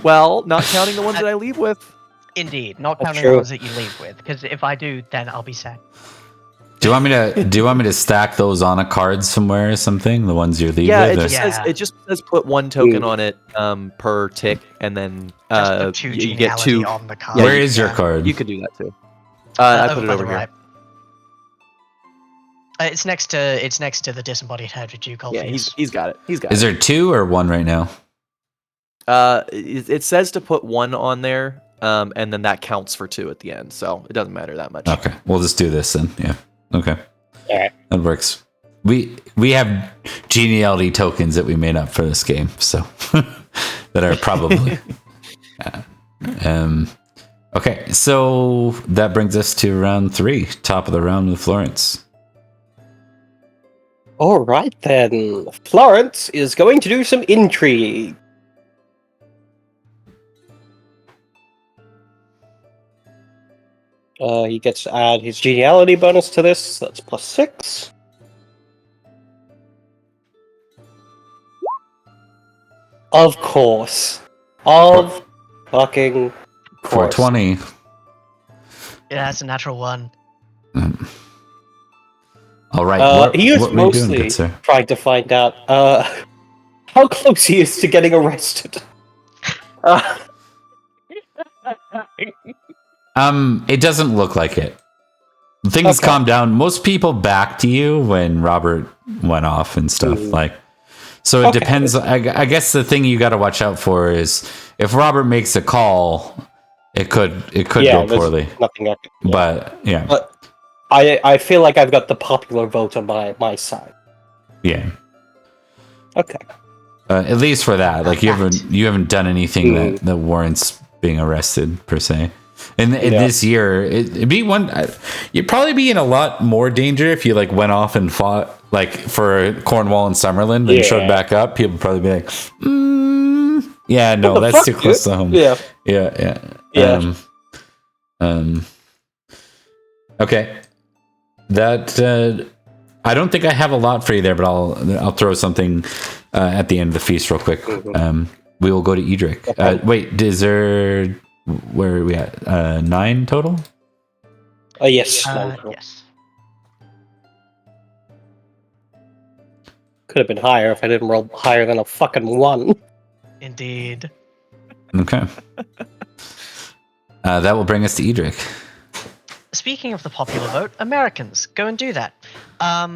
Well, not counting the ones that I leave with. Indeed, not That's counting true. the ones that you leave with. Because if I do, then I'll be sad. Do you want me to stack those on a card somewhere or something? The ones you leave Yeah, with? it just says put 1 token on it per tick, and then Just put 2 you get geniality 2. on the card. Yeah, Where is your card? You could do that too. I put it by over the here. right. It's next to the disembodied head of Duke Yeah, Ulfius. he's got it. He's got Is it. there 2 or 1 right now? It says to put 1 on there, and then that counts for 2 at the end, so it doesn't matter that much. Okay, we'll just do this then. Yeah. Okay. Alright. That works. We have geniality tokens that we made up for this game, so that are probably. Okay, so that brings us to round 3, top of the round with Florence. All right then. Florence is going to do some intrigue. He gets to add his geniality bonus to this. That's +6. Of course. Of fucking course. 420. Yeah, that's a natural 1. All right. He is what were you doing, mostly good sir? trying to find out how close he is to getting arrested. It doesn't look like it. Things Okay. calm down. Most people backed you when Robert went off and stuff. So it Okay. depends. I guess the thing you got to watch out for is if Robert makes a call, it could go there's poorly. Nothing I can, But yeah, But I feel like I've got the popular vote on my side. yeah. Okay. At least for that, like you haven't done anything that warrants being arrested per se. And this year, it'd be one. You'd probably be in a lot more danger if you like went off and fought like for Cornwall and Summerland and showed back up. People would probably be like, "Yeah, no, What the that's fuck, too close dude?" to home." Yeah. Okay. That I don't think I have a lot for you there, but I'll throw something at the end of the feast real quick. We will go to Edrich. Okay. Wait, is there? Where are we at? 9 total? Yes. Yes. Could have been higher if I didn't roll higher than a fucking 1. Indeed. Okay. That will bring us to Edrich. Speaking of the popular vote, Americans, go and do that. As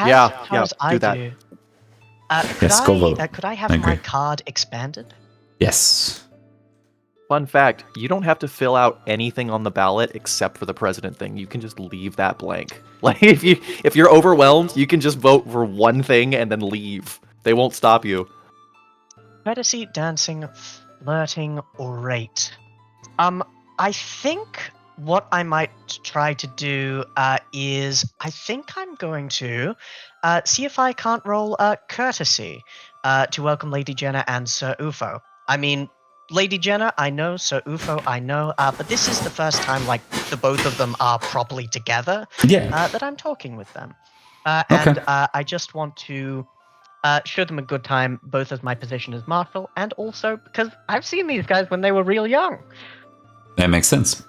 Yeah, far as I do that. do, Yes, go vote. could I have I my agree. card expanded? Yes. Fun fact, you don't have to fill out anything on the ballot except for the president thing. You can just leave that blank. Like if you're overwhelmed, you can just vote for one thing and then leave. They won't stop you. Courtesy, dancing, flirting, orate. I think what I might try to do is I think I'm going to see if I can't roll courtesy to welcome Lady Jenna and Sir Ufo. I mean, Lady Jenna, I know. Sir Ufo, I know. But this is the first time, like, the both of them are properly together. Yeah. That I'm talking with them. Okay. And I just want to show them a good time, both as my position as marshal, and also because I've seen these guys when they were real young. That makes sense.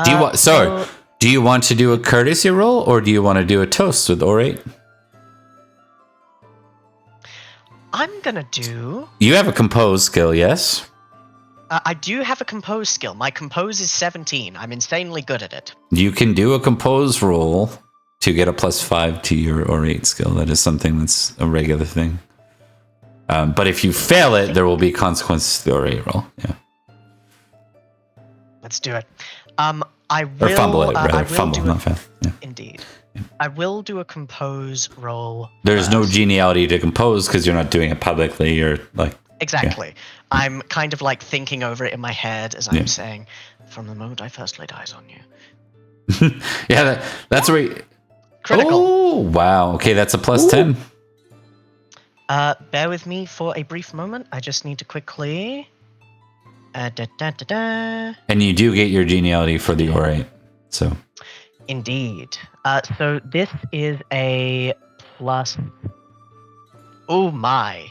Do you want? Sorry. Do you want to do a courtesy roll, or do you want to do a toast with orate? I'm gonna do. You have a compose skill, yes? I do have a compose skill. My compose is 17. I'm insanely good at it. You can do a compose roll to get a +5 to your orate skill. That is something that's a regular thing. But if you fail it, there will be consequences to the orate roll. Yeah. Let's do it. I will. Or fumble it, rather. I will Fumble, not fail. Yeah. Indeed. I will do a compose roll. There's no geniality to compose because you're not doing it publicly. You're like. Exactly. Yeah. I'm kind of like thinking over it in my head as I'm saying, from the moment I first laid eyes on you. Yeah, that's where. Critical. Oh, wow. Okay, that's a +10. Bear with me for a brief moment. I just need to quickly. And you do get your geniality for the orate. So. Indeed. So this is a plus. Oh my.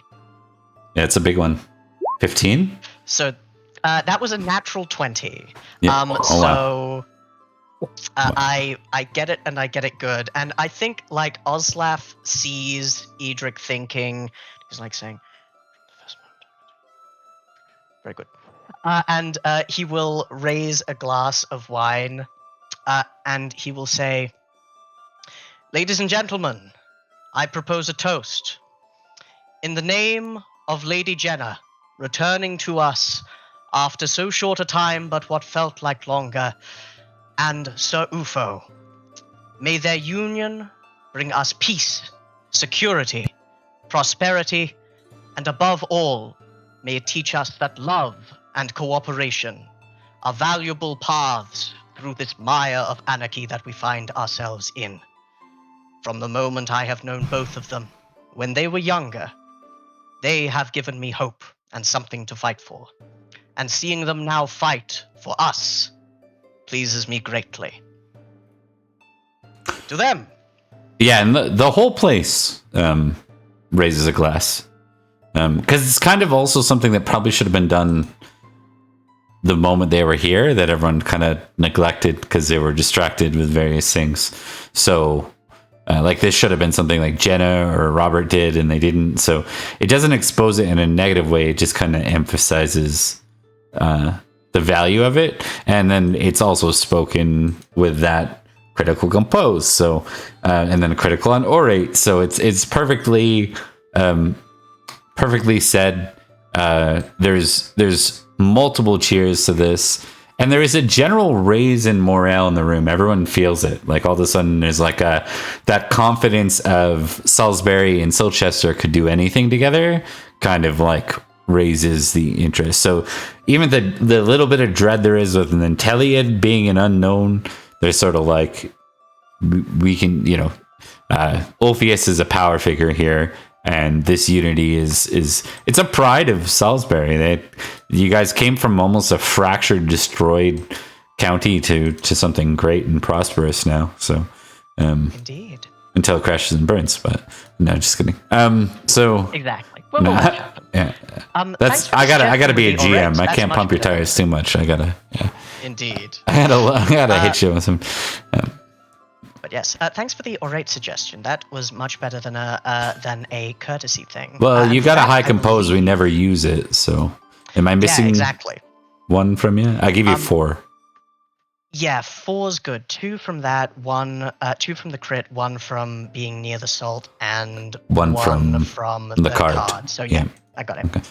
Yeah, it's a big one. 15? So that was a natural 20. Yeah. Wow. I get it, and I get it good. And I think, like, Oslaf sees Edrich thinking, he's like saying, very good. And he will raise a glass of wine, and he will say, "Ladies and gentlemen, I propose a toast. In the name of Lady Jenna, returning to us after so short a time but what felt like longer, and Sir Ufo, may their union bring us peace, security, prosperity, and above all, may it teach us that love and cooperation are valuable paths through this mire of anarchy that we find ourselves in. From the moment I have known both of them, when they were younger, they have given me hope and something to fight for. And seeing them now fight for us pleases me greatly. To them." Yeah, and the whole place raises a glass. Because it's kind of also something that probably should have been done the moment they were here, that everyone kind of neglected because they were distracted with various things. So, like, this should have been something like Jenna or Robert did, and they didn't. So it doesn't expose it in a negative way. It just kind of emphasizes the value of it. And then it's also spoken with that critical compose. So, and then critical on orate. So it's perfectly said. There's multiple cheers to this, and there is a general raise in morale in the room. Everyone feels it. Like, all of a sudden there's like that confidence of Salisbury and Silchester could do anything together kind of like raises the interest. So even the little bit of dread there is with Nanteleod being an unknown, they're sort of like, we can, Ulfius is a power figure here. And this unity is it's a pride of Salisbury. You guys came from almost a fractured, destroyed county to something great and prosperous now. So, Indeed. Until it crashes and burns. But no, just kidding. So exactly. Well, yeah. That's I gotta be a GM. I can't pump your tires too much. I gotta. Yeah. Indeed. I gotta hit you with some. But yes, thanks for the orate suggestion. That was much better than a courtesy thing. Well, you got a high compose. We never use it, so am I missing exactly one from you? I give you 4. Yeah, 4's good. 2 from that, 2 from the crit, 1 from being near the salt, and 1 from from the card. So yeah, I got it. Okay.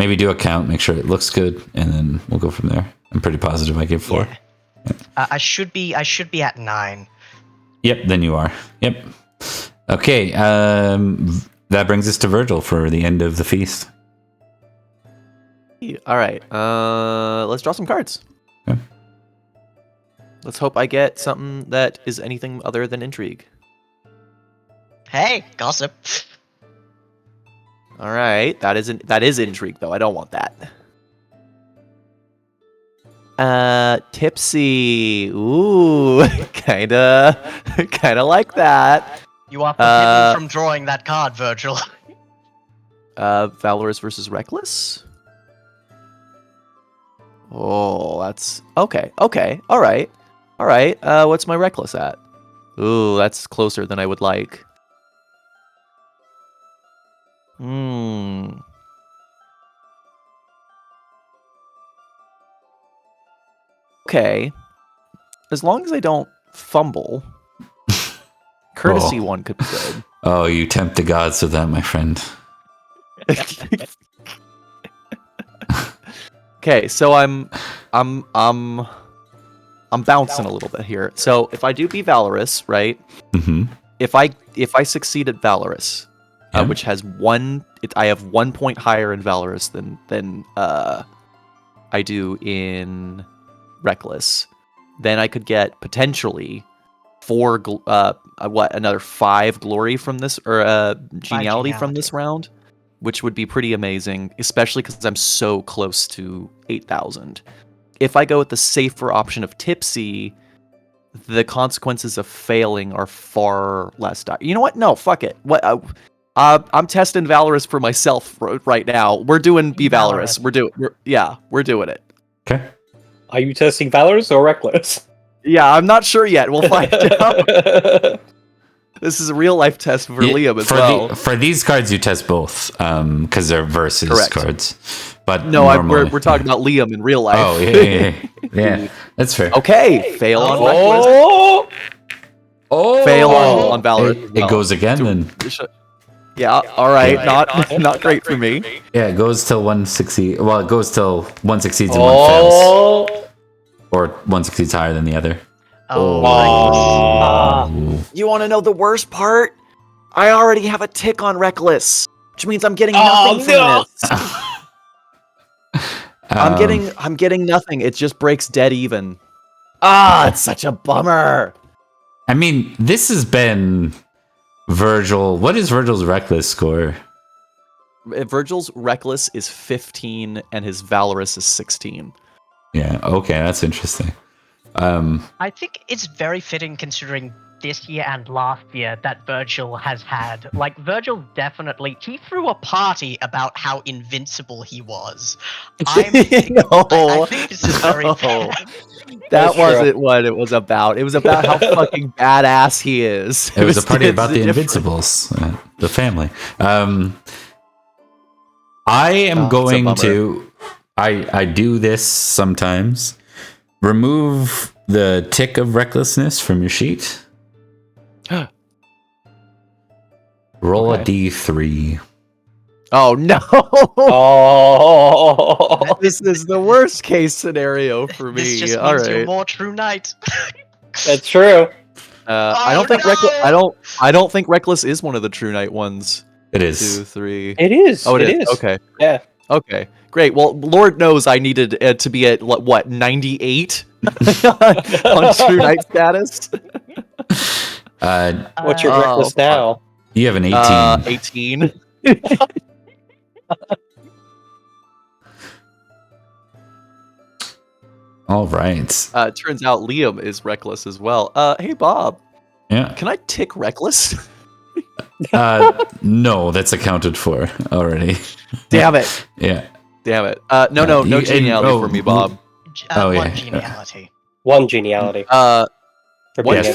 maybe do a count, make sure it looks good, and then we'll go from there. I'm pretty positive I gave 4. Yeah. I should be at 9. Yep, then you are. Yep. Okay, that brings us to Virgil for the end of the feast. All right. Let's draw some cards. Okay. Let's hope I get something that is anything other than intrigue. Hey, gossip. All right, that is intrigue though. I don't want that. Tipsy. Ooh, kinda like that. You are forbidden from drawing that card, Virgil. Valorous versus Reckless. Oh, that's okay. All right. What's my Reckless at? Ooh, that's closer than I would like. Okay. As long as I don't fumble, courtesy one could be good. Oh, you tempt the gods with that, my friend. Okay, so I'm bouncing a little bit here. So if I do be Valorous, right? Mm-hmm. If I succeed at Valorous, Yeah. which has I have 1 point higher in Valorous than I do in Reckless, then I could get potentially another 5 glory from this, or geniality from this round, which would be pretty amazing, especially because I'm so close to 8,000. If I go with the safer option of Tipsy, the consequences of failing are far less dire. You know what? No, fuck it. What? I'm testing Valorous for myself right now. We're doing Be Valorous. We're doing it. Okay. Are you testing Valorous or Reckless? Yeah, I'm not sure yet. We'll find out. This is a real life test for Liam as well. For these cards, you test both because they're versus cards. But no, we're talking about Liam in real life. Oh, yeah. That's fair. Okay, fail on Reckless. Fail on Valor. It goes again then. Yeah, all right. Not great for me. Yeah, it goes till 1 succeeds. Well, it goes till 1 succeeds and 1 fails. Or 1 succeeds higher than the other. You want to know the worst part? I already have a tick on Reckless, which means I'm getting nothing from this. I'm getting nothing. It just breaks dead even. It's such a bummer. I mean, this has been Virgil. What is Virgil's Reckless score? Virgil's Reckless is 15 and his Valorous is 16. Yeah, okay, that's interesting. I think it's very fitting considering this year and last year that Virgil has had. Like, Virgil definitely, he threw a party about how invincible he was. I think this is very fair. That wasn't what it was about. It was about how fucking badass he is. It was a party about the Invincibles, the family. I am going to... I do this sometimes. Remove the tick of recklessness from your sheet. Roll a d3. Oh no! This is the worst case scenario for me. This just means you're more true knight. That's true. I don't think Reckless is one of the True Knight ones. It is. 2, 3. It is. Oh, it is. Okay. Yeah. Okay. Great. Well, Lord knows I needed to be at what 98 on True Knight status. What's your reckless now? You have an 18. 18. All right. Turns out Liam is reckless as well. Hey Bob. Yeah. Can I tick reckless? No, that's accounted for already. Damn it. Yeah. Damn it. No geniality for me, Bob. One geniality. One geniality. For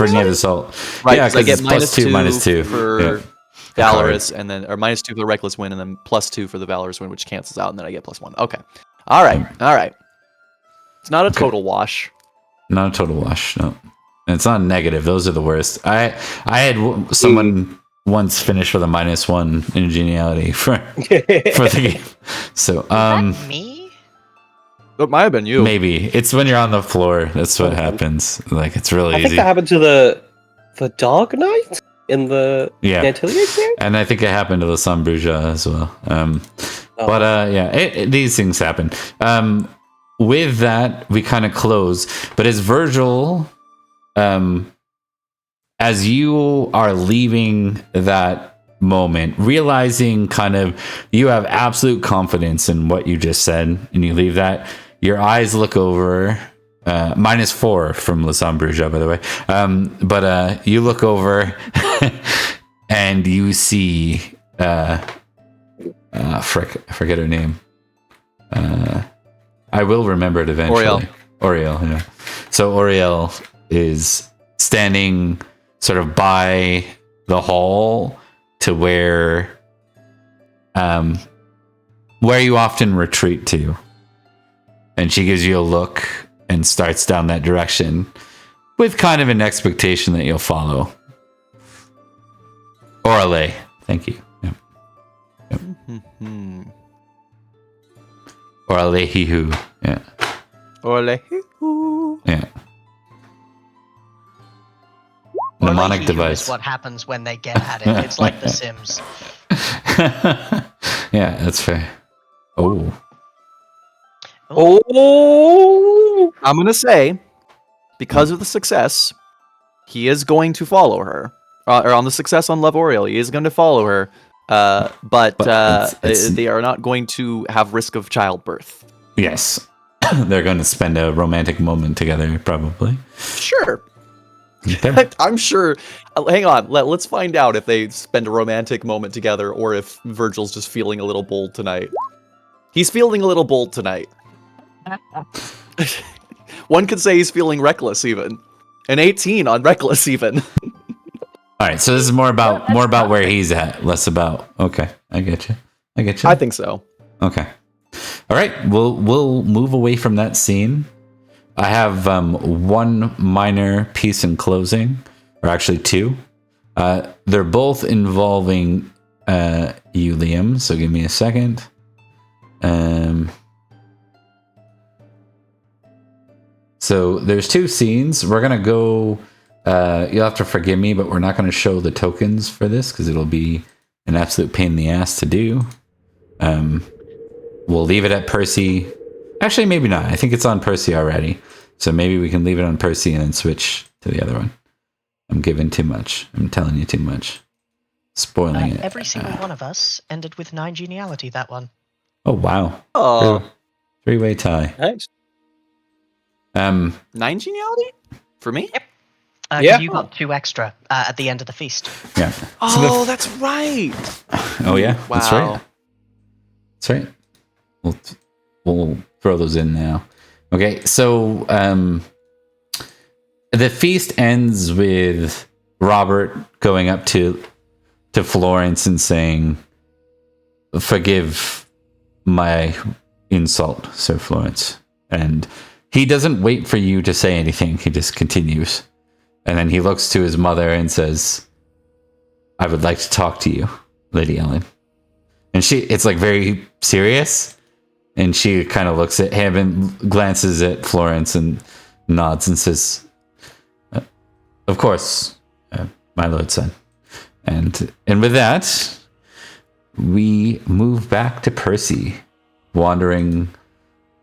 near assault. Right, yeah, because I get +2 for Valorous, and then or -2 for the reckless win, and then +2 for the Valorous win, which cancels out, and then I get +1. Okay. All right. It's not a total wash. Not a total wash. No, and it's not negative. Those are the worst. I had someone once finished with a -1 in geniality for the game. So Is that me? It might have been you. maybe it's when you're on the floor. That's what happens. Like it's really I think easy. that happened to the Dog Knight in the Yeah. Nanteleod game. And I think it happened to the Sambruja as well. But yeah, these things happen. With that, we kind of close. But as Virgil, as you are leaving that moment, realizing kind of you have absolute confidence in what you just said, and you leave that, your eyes look over. -4 from La Sambruja, by the way. But you look over and you see I forget her name. I will remember it eventually. Oriel, yeah. So Oriel is standing sort of by the hall to where you often retreat to. And she gives you a look and starts down that direction with kind of an expectation that you'll follow. Orale. Thank you. Yep. Oralehihu. Yeah. Oralehihu. Yeah. Or Mnemonic like device. is what happens when they get at it. It's like The Sims. Yeah, that's fair. Oh. Oh, I'm going to say, because of the success, he is going to follow her. Or on the success on Love Oriel, he is going to follow her. But it's- they are not going to have risk of childbirth. Yes. They're going to spend a romantic moment together, probably. Sure. Okay. I'm sure. Hang on. Let's find out if they spend a romantic moment together or if Virgil's just feeling a little bold tonight. He's feeling a little bold tonight. One could say he's feeling reckless, even. An 18 on reckless, even. All right, so this is more about where he's at, less about. Okay, I get you. I think so. Okay. All right, we'll move away from that scene. I have one minor piece in closing, or actually two. They're both involving you, Liam. So give me a second. So there's two scenes. We're gonna go. You'll have to forgive me, but we're not going to show the tokens for this because it'll be an absolute pain in the ass to do. We'll leave it at Percy. Actually, maybe not. I think it's on Percy already. So maybe we can leave it on Percy and then switch to the other one. I'm giving too much. I'm telling you too much. Spoiling it. Every single one of us ended with 9 geniality, that one. Oh, wow. Oh, Three-way tie. nice. 9 geniality? For me? Yep. Yeah. You got 2 extra at the end of the feast. Yeah. Oh, that's right. Oh, yeah. That's Wow. right. That's right. We'll throw those in now. Okay, so the feast ends with Robert going up to Florence and saying, "Forgive my insult, Sir Florence." And he doesn't wait for you to say anything. He just continues. And then he looks to his mother and says, "I would like to talk to you, Lady Ellen." And it's like very serious. And she kind of looks at him and glances at Florence and nods and says, "Of course, my lord son." And with that, we move back to Percy, wandering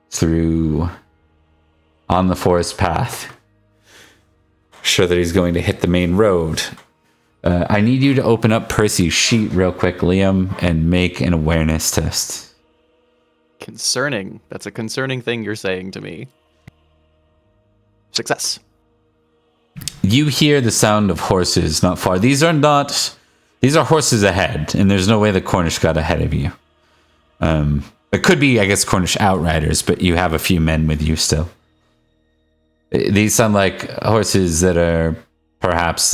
through on the forest path. Sure that he's going to hit the main road. I need you to open up Percy's sheet real quick, Liam, and make an awareness test. Concerning. That's a concerning thing you're saying to me. Success. You hear the sound of horses not far. These are horses ahead, and there's no way the Cornish got ahead of you. It could be, I guess, Cornish outriders, but you have a few men with you still. These sound like horses that are perhaps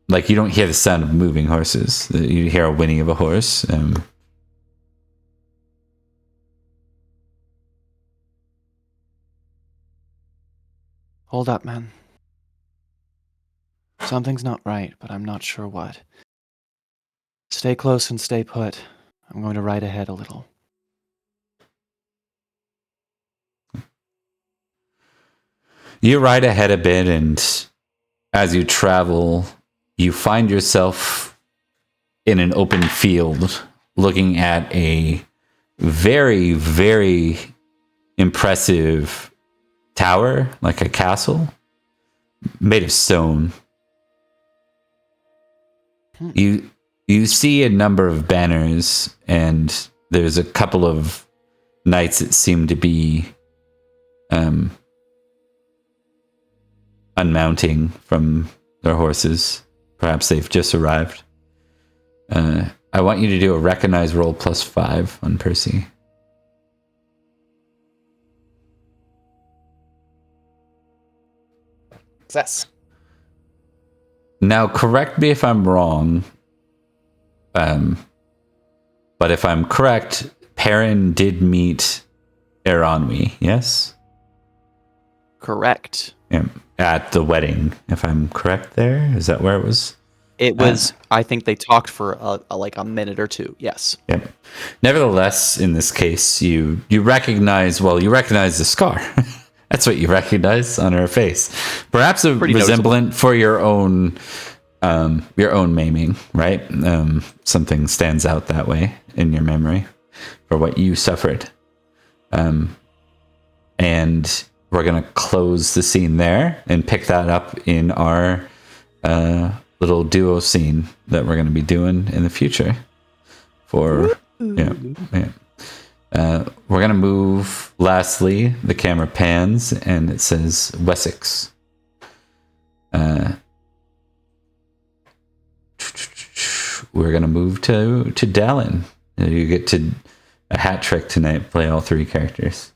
like you don't hear the sound of moving horses. You hear a whinny of a horse. Hold up, man. Something's not right, but I'm not sure what. Stay close and stay put. I'm going to ride ahead a little. You ride ahead a bit, and as you travel, you find yourself in an open field looking at a very, very impressive tower, like a castle, made of stone. You see a number of banners, and there's a couple of knights that seem to be unmounting from their horses. Perhaps they've just arrived. I want you to do a recognize roll +5 on Percy. Success. Now, correct me if I'm wrong, but if I'm correct, Perin did meet Eronwi, yes? Correct. Yeah, at the wedding, if I'm correct there. Is that where it was? It was, I think they talked for like a minute or two, yes. Yeah. Nevertheless, in this case, you recognize the scar. That's what you recognize on her face. Perhaps a Pretty resemblant for your own maiming, right? Something stands out that way in your memory for what you suffered. And we're going to close the scene there and pick that up in our little duo scene that we're going to be doing in the future. We're going to move, lastly, the camera pans, and it says Wessex. We're going to move to Dallin. You get to a hat trick tonight, play all three characters.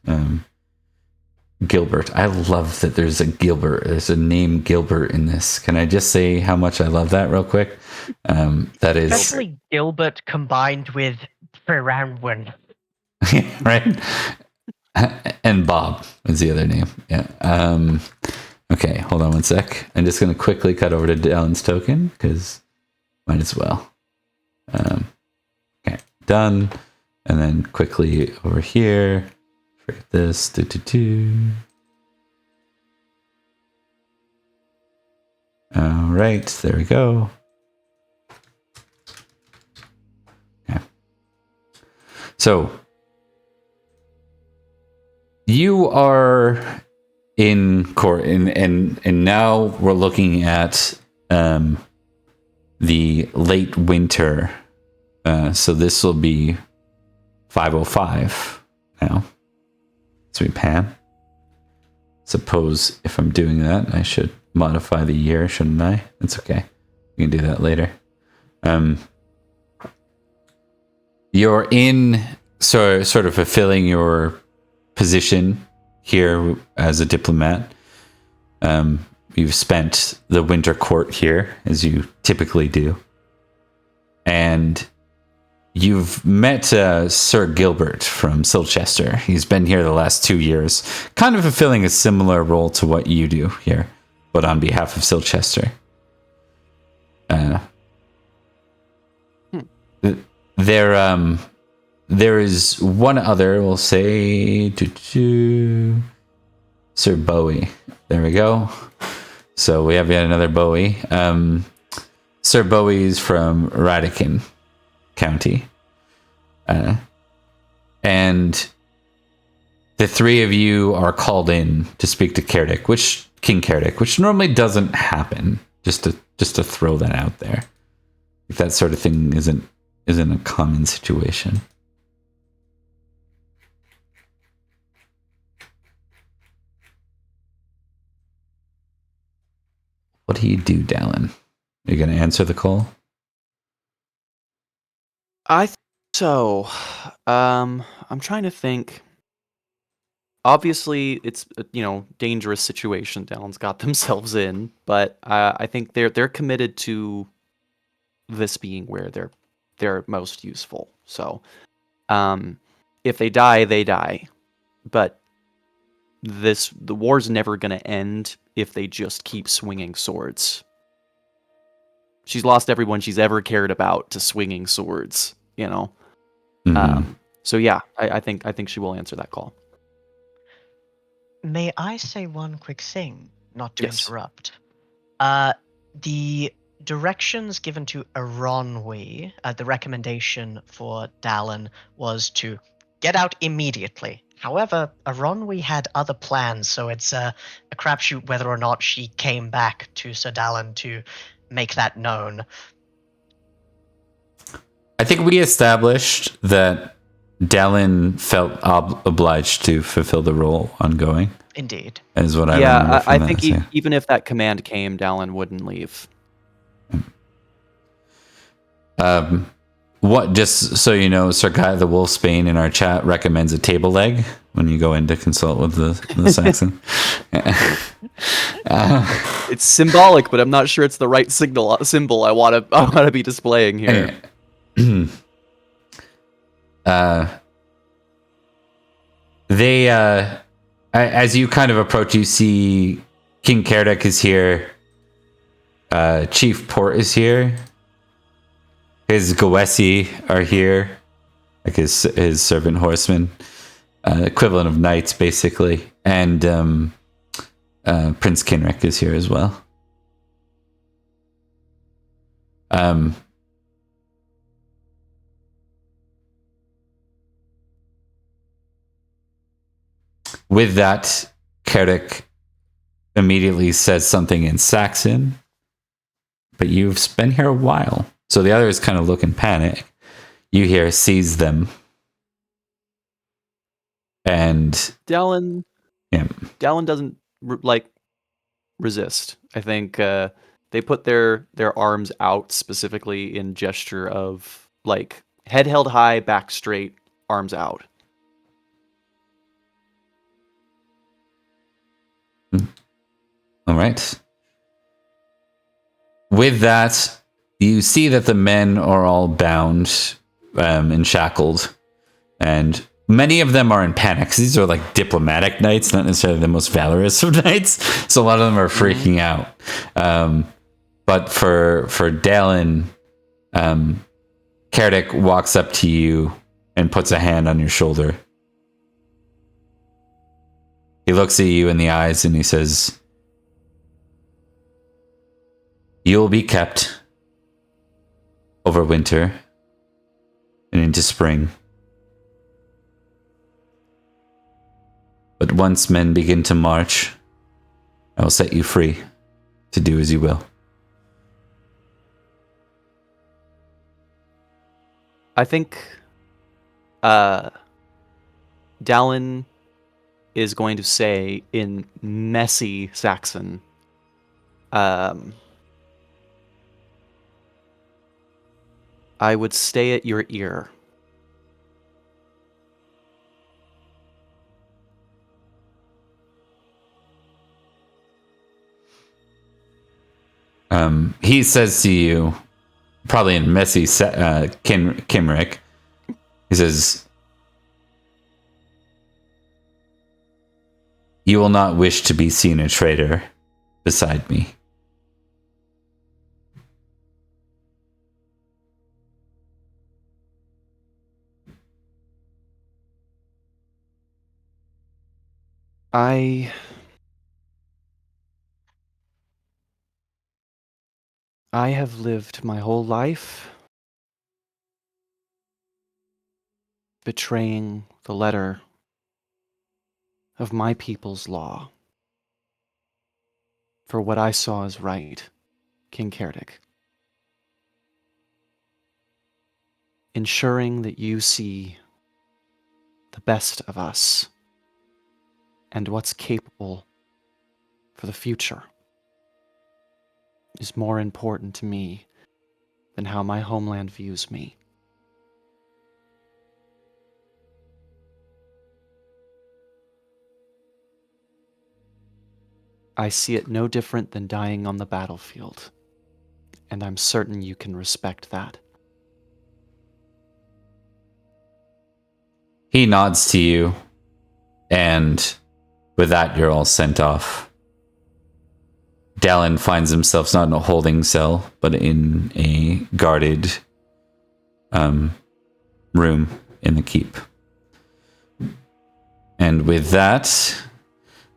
Gilbert. I love that there's a name Gilbert in this. Can I just say how much I love that real quick? That is... Especially Gilbert combined with Perin. Right? And Bob is the other name. Yeah. Okay, hold on one sec. I'm just going to quickly cut over to Alan's token, because might as well. Okay, done. And then quickly over here. Forget this. All right, there we go. Yeah. So, you are in court, and now we're looking at the late winter. So this will be 505 now. So we pan. Suppose if I'm doing that, I should modify the year, shouldn't I? That's okay. We can do that later. You're in sort of fulfilling your position here as a diplomat. You've spent the winter court here, as you typically do. And you've met Sir Gilbert from Silchester. He's been here the last 2 years, kind of fulfilling a similar role to what you do here, but on behalf of Silchester. There is one other, we'll say, Sir Bowie. There we go. So we have yet another Bowie. Sir Bowie's from Radican County. And the three of you are called in to speak to King Cerdic, which normally doesn't happen. Just to throw that out there. That sort of thing isn't a common situation. What do you do, Dallin? Are you going to answer the call? I'm trying to think. Obviously, it's a dangerous situation Dallin's got themselves in, but I think they're committed to this being where they're most useful. So, if they die, they die. But the war's never going to end if they just keep swinging swords. she's lost everyone she's ever cared about to swinging swords. You know. So yeah, I think she will answer that call. May I say one quick thing, not to Yes. interrupt? The directions given to Aronwi, the recommendation for Dallin was to get out immediately. However, Aronwi had other plans, so it's a crapshoot whether or not she came back to Sir Dallin to make that known. I think we established that Dallin felt obliged to fulfill the role ongoing. Indeed. Is what I remember from I that, think so. even if that command came, Dallin wouldn't leave. What? Just so you know, Sir Guy the Wolfsbane in our chat recommends a table leg when you go in to consult with the Saxon. It's symbolic, but I'm not sure it's the right symbol I want to be displaying here. As you kind of approach, you see King Cerdic is here. Chief Port is here. His Goesi are here, like his servant horsemen, equivalent of knights, basically. And Prince Kinrick is here as well. With that, Cerdic immediately says something in Saxon, but you've been here a while. So the others kind of look in panic. You hear, seize them. And Dallin yeah. doesn't resist. I think they put their arms out specifically in gesture of like head held high, back straight, arms out. All right. With that, you see that the men are all bound and shackled, and many of them are in panic. These are like diplomatic knights, not necessarily the most valorous of knights. So a lot of them are freaking out. But for Dallin, Cerdic walks up to you and puts a hand on your shoulder. He looks at you in the eyes and he says, "You will be kept over winter and into spring. But once men begin to march, I will set you free to do as you will." I think Dallin is going to say in messy Saxon, I would stay at your ear. He says to you, probably in messy Kimrick, he says, "You will not wish to be seen a traitor beside me." I have lived my whole life betraying the letter of my people's law for what I saw as right, King Cerdic. Ensuring that you see the best of us and what's capable for the future is more important to me than how my homeland views me. I see it no different than dying on the battlefield, and I'm certain you can respect that. He nods to you, and with that, you're all sent off. Galen finds himself not in a holding cell, but in a guarded room in the keep. And with that,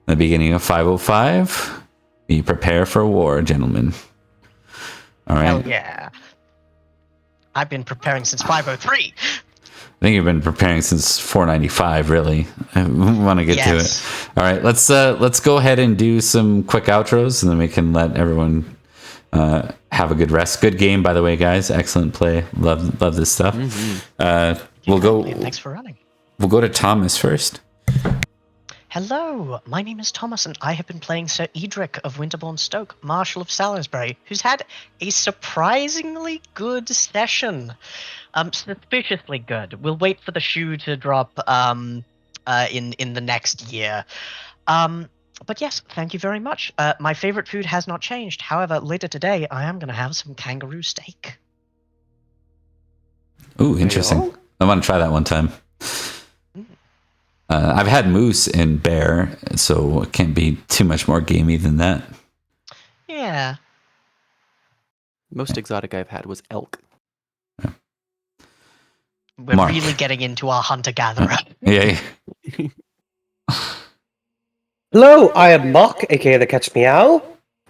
the beginning of 505, we prepare for war, gentlemen. All right. Hell yeah. I've been preparing since 503. I think you've been preparing since 495, really. I want to get to it. All right, let's go ahead and do some quick outros, and then we can let everyone have a good rest. Good game, by the way, guys. Excellent play. Love this stuff. We'll go. Thanks for running. We'll go to Thomas first. Hello, my name is Thomas, and I have been playing Sir Edrich of Winterbourne Stoke, Marshal of Salisbury, who's had a surprisingly good session. Suspiciously good. We'll wait for the shoe to drop in the next year. But yes, thank you very much. My favorite food has not changed. However, later today, I am going to have some kangaroo steak. Ooh, interesting. I want to try that one time. I've had moose and bear, so it can't be too much more gamey than that. Yeah. Most exotic I've had was elk. We're Mark. really getting into our hunter-gatherer. Yeah. Hello, I am Mark, aka the Cat's Meow.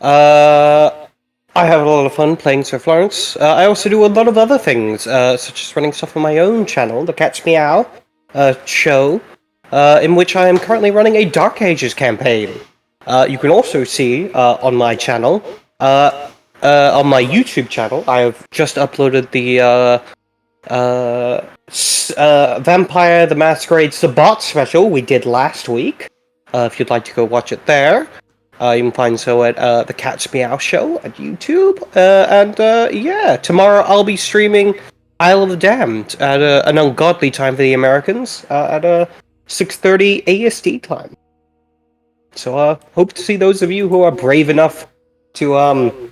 I have a lot of fun playing Sir Florence. I also do a lot of other things, such as running stuff on my own channel, the Cat's Meow show, in which I am currently running a Dark Ages campaign. You can also see on my channel, on my YouTube channel, I have just uploaded the Vampire the Masquerade Sabbat special we did last week. If you'd like to go watch it there, you can find so at the Cat's Meow Show at YouTube. Yeah, tomorrow I'll be streaming Isle of the Damned at an ungodly time for the Americans at 6:30 ASD time. So hope to see those of you who are brave enough to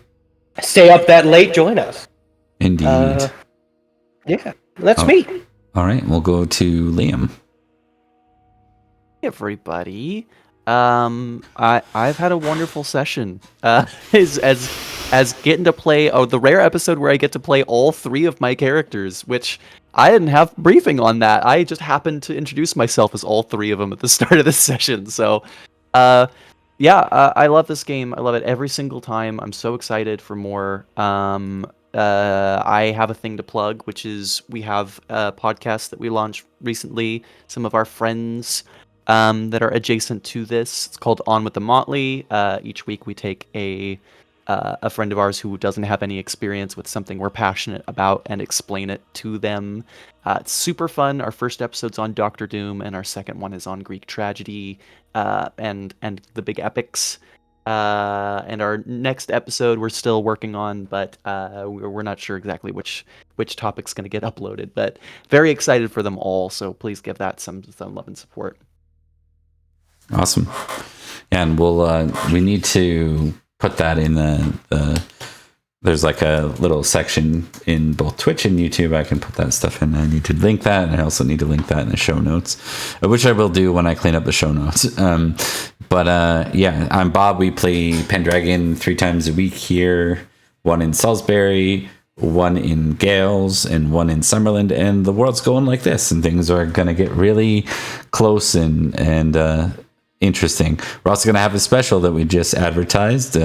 stay up that late join us. Indeed. Yeah, that's me. All right, we'll go to Liam. Hey everybody. I've had a wonderful session. As getting to play the rare episode where I get to play all three of my characters, which I didn't have briefing on that. I just happened to introduce myself as all three of them at the start of this session. So, I love this game. I love it every single time. I'm so excited for more. I have a thing to plug, which is we have a podcast that we launched recently. Some of our friends that are adjacent to this. It's called On with the Motley. Each week we take a friend of ours who doesn't have any experience with something we're passionate about and explain it to them. It's super fun. Our first episode's on Doctor Doom, and our second one is on Greek tragedy and the big epics. And our next episode we're still working on, but we're not sure exactly which topic's going to get uploaded. But very excited for them all. So please give that some love and support. Awesome. Yeah, and we need to put that in the there's like a little section in both Twitch and YouTube. I can put that stuff in. I need to link that, and I also need to link that in the show notes, which I will do when I clean up the show notes. Yeah, I'm Bob. We play Pendragon 3 times a week here, 1 in Salisbury, 1 in Gales, and 1 in Summerland, and the world's going like this, and things are going to get really close and interesting. We're also going to have a special that we just advertised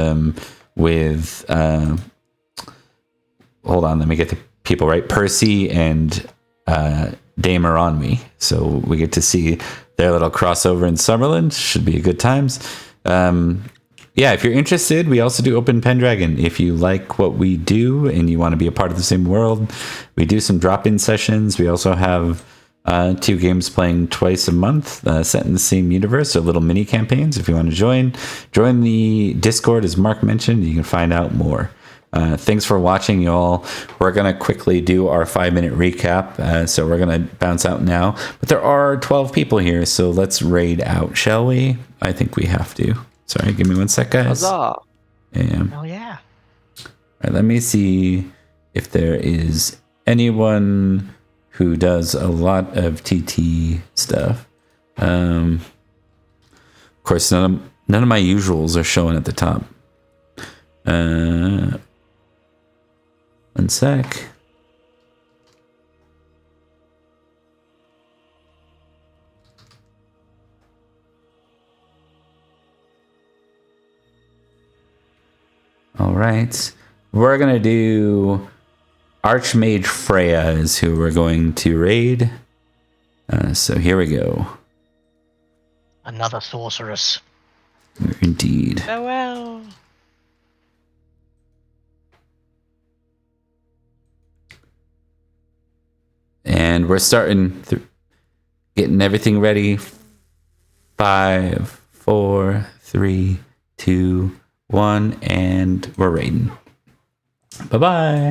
with hold on, let me get the people right. Percy and Damer on me. So we get to see their little crossover in Summerland. Should be a good times. Yeah, if you're interested, we also do Open Pendragon. If you like what we do and you want to be a part of the same world, we do some drop-in sessions. We also have 2 games playing twice a month, set in the same universe, or little mini campaigns. If you want to join the Discord, as Mark mentioned. You can find out more. Thanks for watching, y'all. We're going to quickly do our 5-minute recap. So we're going to bounce out now. But there are 12 people here, so let's raid out, shall we? I think we have to. Sorry, give me 1 sec, guys. Huzzah! Oh, yeah. All right, let me see if there is anyone who does a lot of TT stuff. Of course, none of my usuals are showing at the top. One sec. All right. We're going to do Archmage Freya is who we're going to raid. So here we go. Another sorceress. Indeed. Farewell. And we're starting getting everything ready. 5, 4, 3, 2, 1, and we're raiding. Bye-bye.